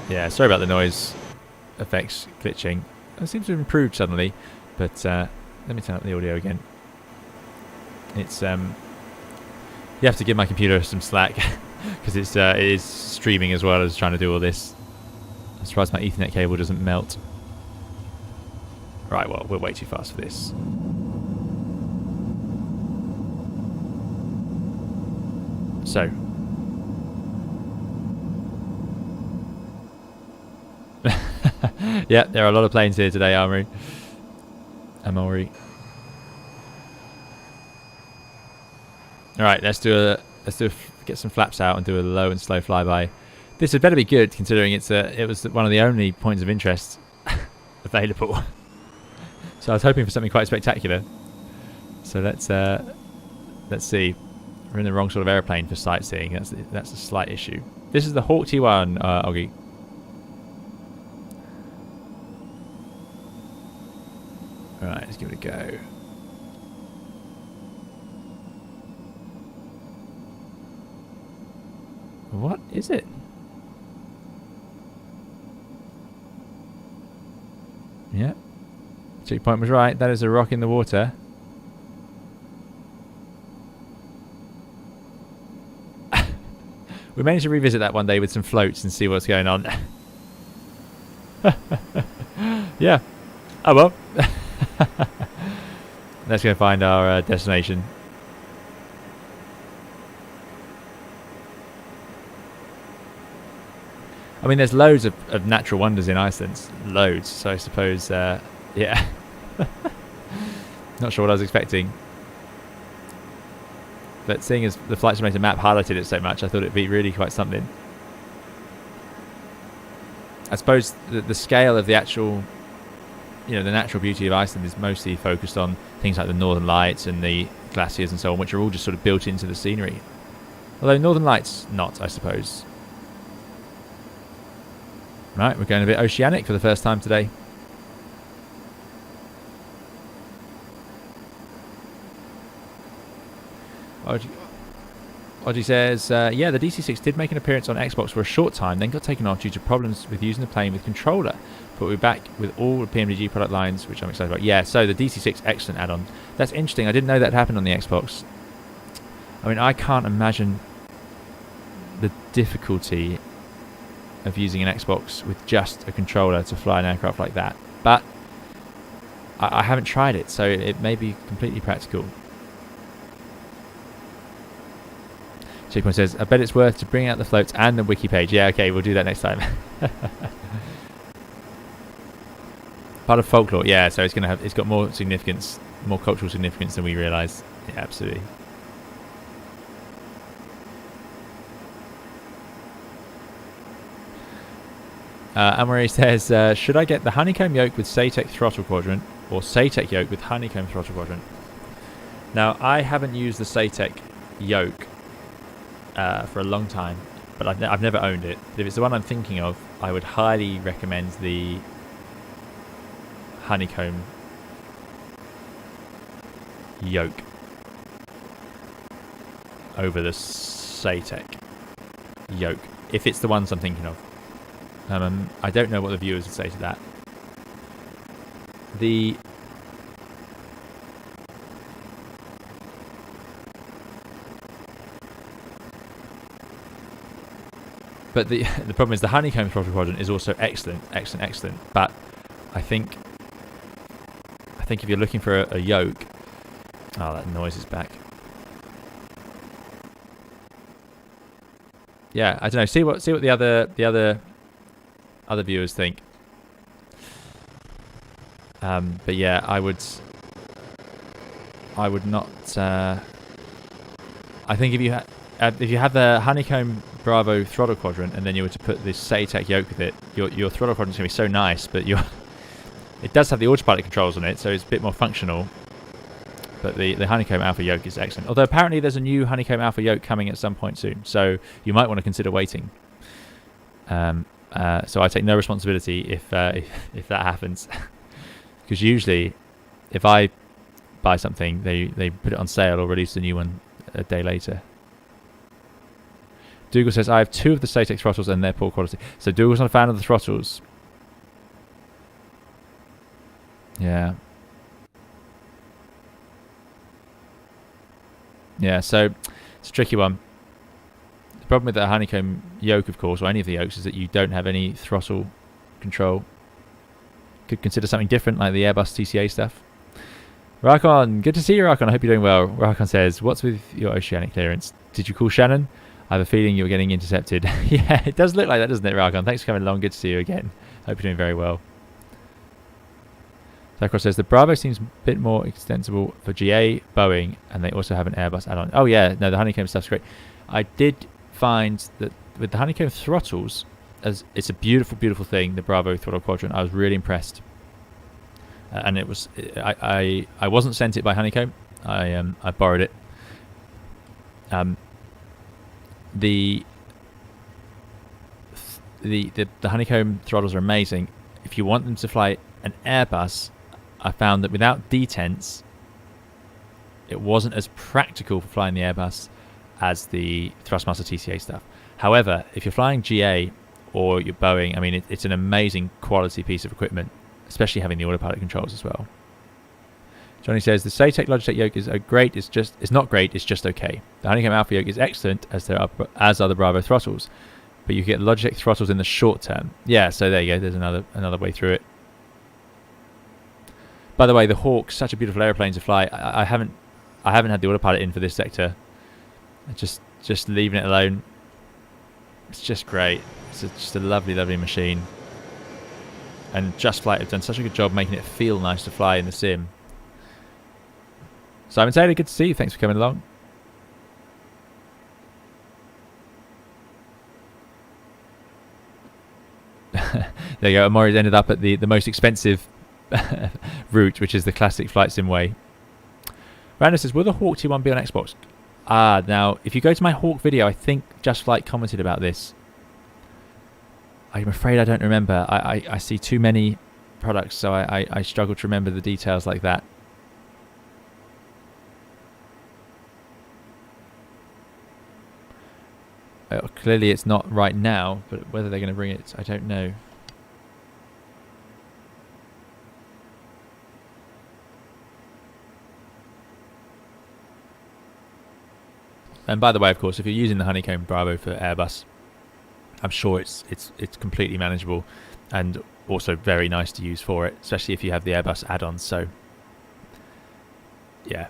yeah, sorry about the noise effects glitching. It seems to have improved suddenly, but let me turn up the audio again. It's you have to give my computer some slack because it is streaming as well as trying to do all this. I'm surprised my Ethernet cable doesn't melt. Right, well, we're way too fast for this. So. Yeah, there are a lot of planes here today, Armory. Amori. All right, let's get some flaps out and do a low and slow flyby. This had better be good, considering it was one of the only points of interest available. So I was hoping for something quite spectacular. So let's see. We're in the wrong sort of airplane for sightseeing. That's a slight issue. This is the Hawk T1, Oggy. All right, let's give it a go. What is it? Yeah. Checkpoint was right. That is a rock in the water. We managed to revisit that one day with some floats and see what's going on. Yeah. Oh well. Let's go find our destination. I mean, there's loads of natural wonders in Iceland. Loads. So I suppose, yeah. Not sure what I was expecting. But seeing as the Flight Simulator map highlighted it so much, I thought it'd be really quite something. I suppose the scale of the actual, the natural beauty of Iceland is mostly focused on things like the Northern Lights and the glaciers and so on, which are all just sort of built into the scenery. Although Northern Lights not, I suppose. Right, we're going a bit oceanic for the first time today. Oddie says, yeah, the DC-6 did make an appearance on Xbox for a short time, then got taken off due to problems with using the plane with controller. But we're back with all the PMDG product lines, which I'm excited about. Yeah, so the DC-6, excellent add-on. That's interesting. I didn't know that happened on the Xbox. I mean, I can't imagine the difficulty of using an Xbox with just a controller to fly an aircraft like that. But I haven't tried it, so it may be completely practical. Checkpoint says, I bet it's worth to bring out the floats and the wiki page. Yeah, okay, we'll do that next time. Part of folklore, yeah, so it's got more significance, more cultural significance than we realise. Yeah, absolutely. Amory says, should I get the honeycomb yoke with SATEC throttle quadrant or SATEC yoke with honeycomb throttle quadrant? Now, I haven't used the SATEC yoke for a long time, but I've never owned it. If it's the one I'm thinking of, I would highly recommend the honeycomb yoke over the SATEC yoke, if it's the ones I'm thinking of. I don't know what the viewers would say to that. But the problem is the honeycomb throttle quadrant is also excellent. But I think if you're looking for a yoke, oh, that noise is back. Yeah, I don't know. See what the other viewers think. But yeah, I would not. I think if you have the honeycomb Bravo throttle quadrant and then you were to put this SATEC yoke with it, your throttle quadrant is going to be so nice, but it does have the autopilot controls on it, so it's a bit more functional. But the honeycomb alpha yoke is excellent. Although apparently there's a new honeycomb alpha yoke coming at some point soon, so you might want to consider waiting. So I take no responsibility if that happens, because usually if I buy something, they put it on sale or release a new one a day later. Dougal says, I have 2 of the SATEC throttles and they're poor quality. So Dougal's not a fan of the throttles. Yeah. Yeah, so it's a tricky one. The problem with the honeycomb yoke, of course, or any of the yokes, is that you don't have any throttle control. Could consider something different, like the Airbus TCA stuff. Rakon, good to see you, Rakon. I hope you're doing well. Rakon says, what's with your oceanic clearance? Did you call Shannon? I have a feeling you're getting intercepted. Yeah, it does look like that, doesn't it, Rakon? Thanks for coming along. Good to see you again. Hope you're doing very well. Takeoff says the Bravo seems a bit more extensible for GA, Boeing, and they also have an Airbus add-on. Oh yeah, no, the honeycomb stuff's great. I did find that with the honeycomb throttles, as it's a beautiful, beautiful thing, the Bravo throttle quadrant. I was really impressed, and it was I wasn't sent it by Honeycomb. I borrowed it. The Honeycomb throttles are amazing. If you want them to fly an Airbus, I found that without detents, it wasn't as practical for flying the Airbus as the Thrustmaster TCA stuff. However, if you're flying GA or you're Boeing, I mean, it's an amazing quality piece of equipment, especially having the autopilot controls as well. Johnny says the Satec Logitech yoke is great. It's not great. It's just okay. The Honeycomb Alpha yoke is excellent, as are the Bravo throttles, but you get Logitech throttles in the short term. Yeah, so there you go. There's another way through it. By the way, the Hawk's such a beautiful aeroplane to fly. I haven't had the autopilot in for this sector. Just leaving it alone. It's just great. It's just a lovely, lovely machine. And Just Flight have done such a good job making it feel nice to fly in the sim. Simon Taylor, good to see you. Thanks for coming along. There you go. Amori's ended up at the most expensive route, which is the classic flight sim way. Randall says, will the Hawk T1 be on Xbox? Now, if you go to my Hawk video, I think Just Flight commented about this. I'm afraid I don't remember. I see too many products, so I struggle to remember the details like that. Clearly it's not right now, but whether they're going to bring it, I don't know. And by the way, of course, if you're using the Honeycomb Bravo for Airbus, I'm sure it's completely manageable and also very nice to use for it, especially if you have the Airbus add-ons. So yeah,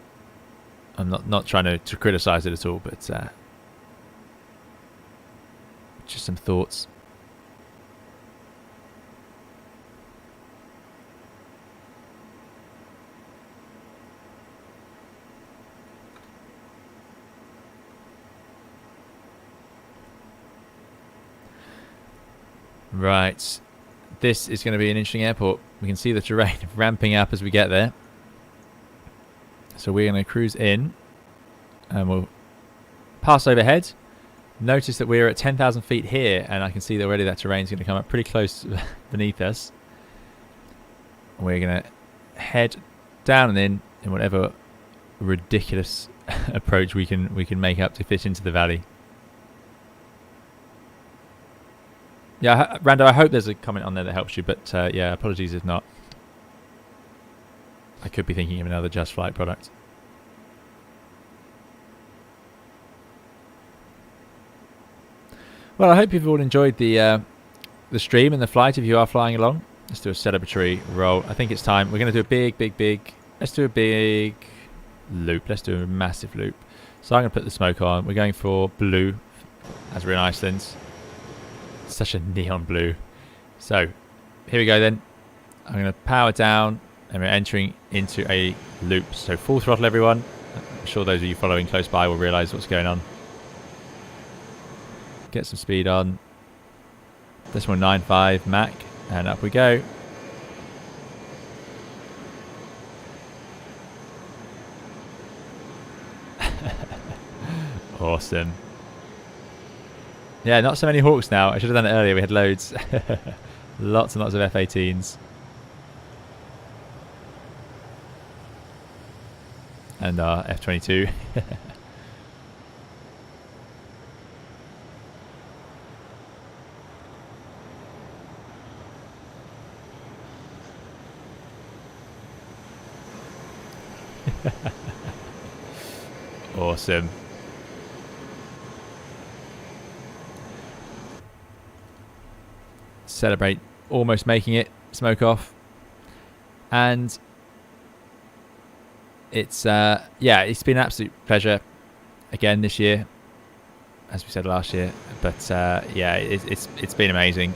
I'm not trying to criticize it at all, but just some thoughts. Right, this is going to be an interesting airport. We can see the terrain ramping up as we get there. So we're going to cruise in and we'll pass overhead. Notice that we're at 10,000 feet here, and I can see that already that terrain is going to come up pretty close beneath us. We're going to head down and in whatever ridiculous approach we can make up to fit into the valley. Yeah, Rando, I hope there's a comment on there that helps you, but yeah, apologies if not. I could be thinking of another Just Flight product. Well, I hope you've all enjoyed the stream and the flight if you are flying along. Let's do a celebratory roll. I think it's time. We're going to do a big... Let's do a big loop. Let's do a massive loop. So I'm going to put the smoke on. We're going for blue, as we're in Iceland. Such a neon blue. So here we go then. I'm going to power down and we're entering into a loop. So full throttle, everyone. I'm sure those of you following close by will realise what's going on. Get some speed on. This one 9.5 Mach and up we go. Awesome. Yeah, not so many Hawks now. I should have done it earlier. We had loads. Lots and lots of F-18s. And our F-22. Awesome. Celebrate almost making it, smoke off, and it's yeah, it's been an absolute pleasure again this year, as we said last year, but yeah, it's been amazing.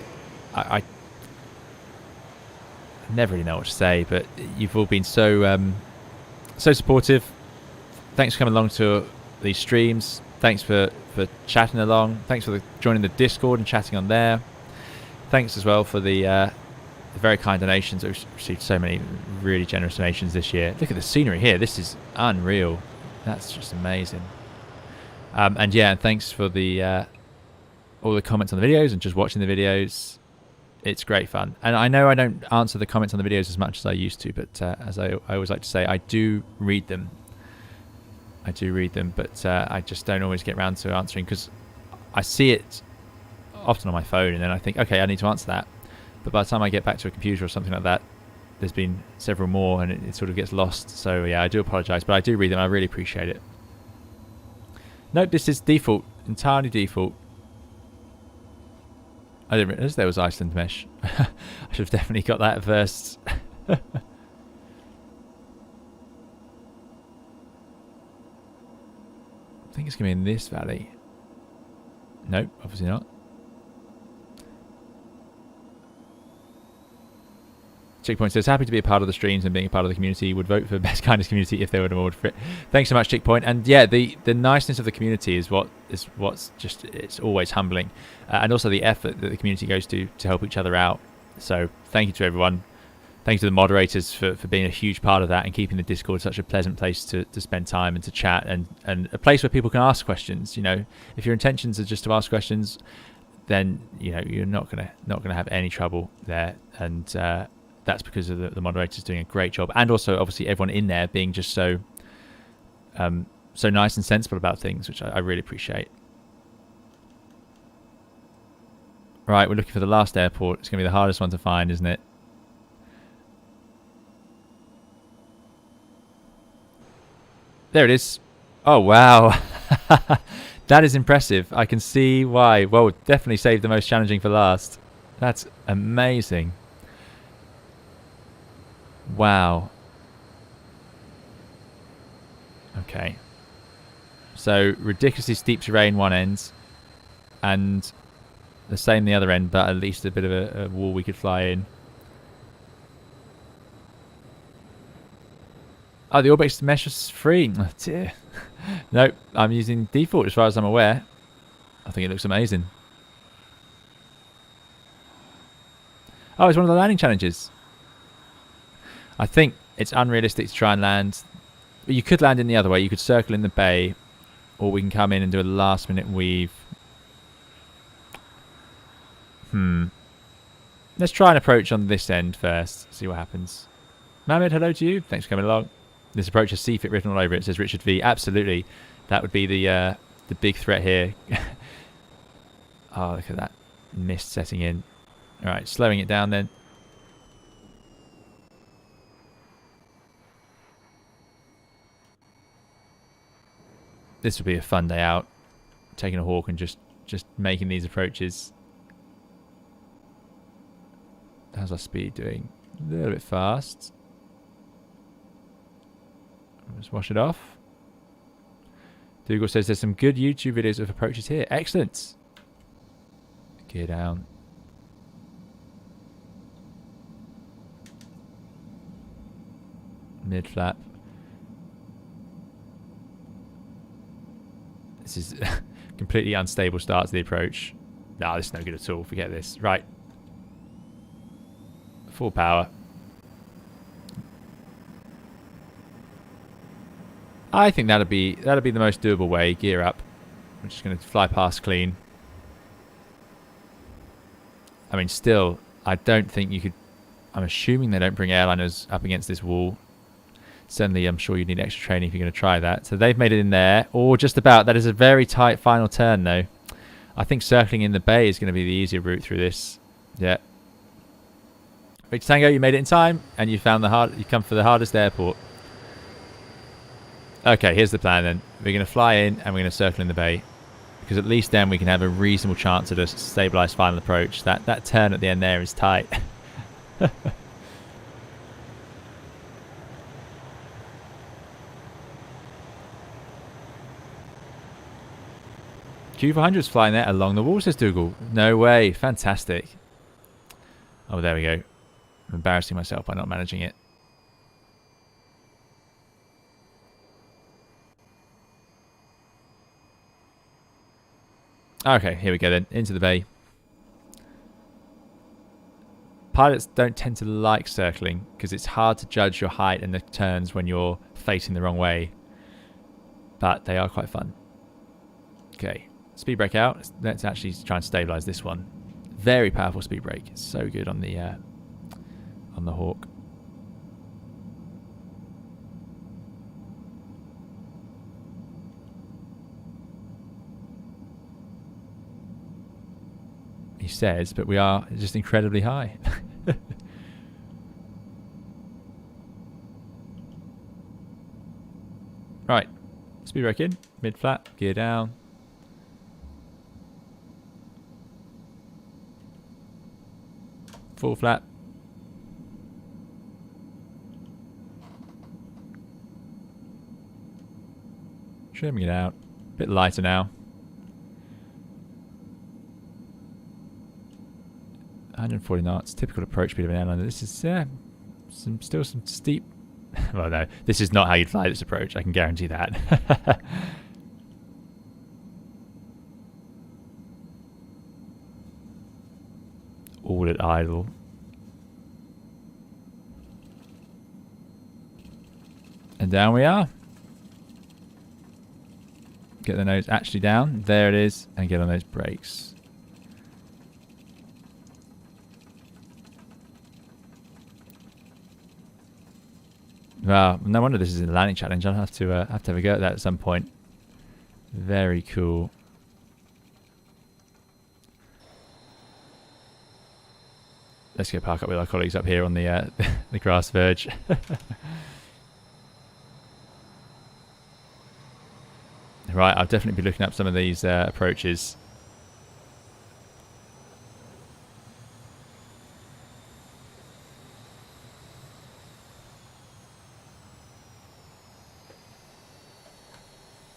never really know what to say, but you've all been so so supportive. Thanks for coming along to these streams. Thanks for chatting along. Thanks for joining the Discord and chatting on there. Thanks as well for the very kind donations. We've received so many really generous donations this year. Look at the scenery here. This is unreal. That's just amazing. And yeah, thanks for the all the comments on the videos and just watching the videos. It's great fun. And I know I don't answer the comments on the videos as much as I used to, but as I always like to say, I do read them. I do read them, but I just don't always get around to answering because I see it often on my phone and then I think, okay, I need to answer that. But by the time I get back to a computer or something like that, there's been several more and it sort of gets lost. So yeah, I do apologise, but I do read them. I really appreciate it. Nope, this is default, entirely default. I didn't realize there was Iceland mesh. I should have definitely got that at first. I think it's going to be in this valley. Nope, obviously not. Chickpoint says, happy to be a part of the streams and being a part of the community. Would vote for Best Kindness Community if they were an award for it. Thanks so much, Chickpoint. And yeah, the niceness of the community is what's just, it's always humbling. And also the effort that the community goes to help each other out. So thank you to everyone. Thank you to the moderators for being a huge part of that and keeping the Discord such a pleasant place to spend time and to chat and a place where people can ask questions. You know, if your intentions are just to ask questions, then you know you're not gonna have any trouble there. And that's because of the moderators doing a great job, and also obviously everyone in there being just so so nice and sensible about things, which I really appreciate. Right, we're looking for the last airport. It's going to be the hardest one to find, isn't it? There it is. Oh, wow. That is impressive. I can see why. Well, definitely saved the most challenging for last. That's amazing. Wow. Okay. So, ridiculously steep terrain one end, and the same the other end, but at least a bit of a wall we could fly in. Oh, the Orbix mesh is free. Oh, dear. Nope, I'm using default as far as I'm aware. I think it looks amazing. Oh, it's one of the landing challenges. I think it's unrealistic to try and land. You could land in the other way. You could circle in the bay, or we can come in and do a last-minute weave. Let's try and approach on this end first. See what happens. Mohammed, hello to you. Thanks for coming along. This approach has CFIT written all over it, says Richard V. Absolutely. That would be the big threat here. Oh, look at that mist setting in. All right, slowing it down then. This would be a fun day out. Taking a hawk and just making these approaches. How's our speed doing? A little bit fast. Let's wash it off. Dougal says there's some good YouTube videos of approaches here. Excellent. Gear down. Mid flap. This is a completely unstable start to the approach. No, this is no good at all. Forget this. Right. Full power. I think that'd be the most doable way. Gear up. I'm just going to fly past clean. I mean, still, I don't think you could. I'm assuming they don't bring airliners up against this wall. Certainly, I'm sure you need extra training if you're going to try that. So they've made it in there, or just about. That is a very tight final turn, though. I think circling in the bay is going to be the easier route through this. Yeah. Victor Tango, you made it in time, and you found you come for the hardest airport. Okay, here's the plan then. We're going to fly in and we're going to circle in the bay. Because at least then we can have a reasonable chance at a stabilised final approach. That turn at the end there is tight. Q400 is flying there along the wall, says Dougal. No way. Fantastic. Oh, there we go. I'm embarrassing myself by not managing it. Okay, here we go then. Into the bay. Pilots don't tend to like circling because it's hard to judge your height and the turns when you're facing the wrong way. But they are quite fun. Okay, speed brake out. Let's actually try and stabilize this one. Very powerful speed brake. It's so good on the Hawk. He says, but we are just incredibly high. Right, speed brake in, mid flat, gear down. Full flat. Trimming it out. A bit lighter now. 140 knots, typical approach speed of an airliner. This is still some steep. Well, no, this is not how you'd fly this approach. I can guarantee that. All at idle. And down we are. Get the nose actually down. There it is. And get on those brakes. Wow, no wonder this is a landing challenge. I'll have to have a go at that at some point. Very cool. Let's go park up with our colleagues up here on the the grass verge. Right, I'll definitely be looking up some of these approaches.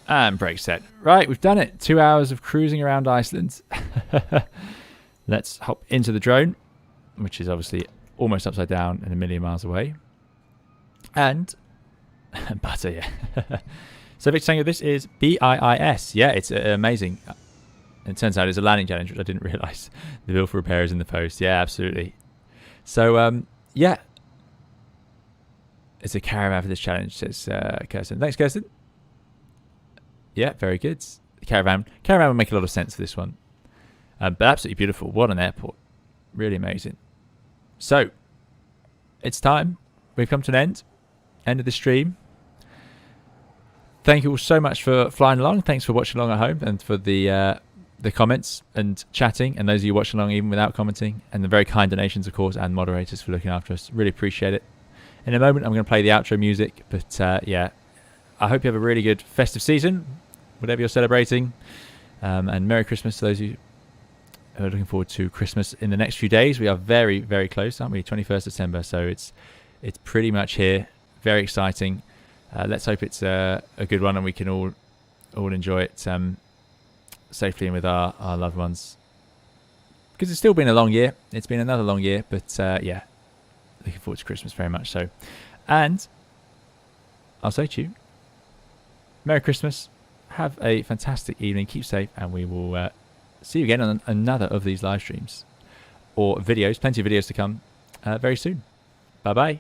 And brake set. Right, we've done it. 2 hours of cruising around Iceland. Let's hop into the drone, which is obviously almost upside down and a million miles away. And butter, yeah. So Victor Tango, this is BIIS. Yeah, it's amazing. It turns out it's a landing challenge, which I didn't realise. The bill for repair is in the post. Yeah, absolutely. So, yeah. It's a caravan for this challenge, says Kirsten. Thanks, Kirsten. Yeah, very good. Caravan would make a lot of sense for this one. But absolutely beautiful. What an airport. Really amazing. So, it's time. We've come to an end. End of the stream. Thank you all so much for flying along. Thanks for watching along at home and for the comments and chatting. And those of you watching along even without commenting. And the very kind donations, of course, and moderators for looking after us. Really appreciate it. In a moment, I'm going to play the outro music. But, yeah. I hope you have a really good festive season, whatever you're celebrating. And Merry Christmas to those of you who are looking forward to Christmas in the next few days. We are very, very close, aren't we? 21st December. So it's pretty much here. Very exciting. Let's hope it's a good one and we can all enjoy it safely and with our loved ones. Because it's still been a long year. It's been another long year. But, yeah, looking forward to Christmas very much so. And I'll say to you, Merry Christmas. Have a fantastic evening. Keep safe. And we will see you again on another of these live streams. Or videos. Plenty of videos to come very soon. Bye-bye.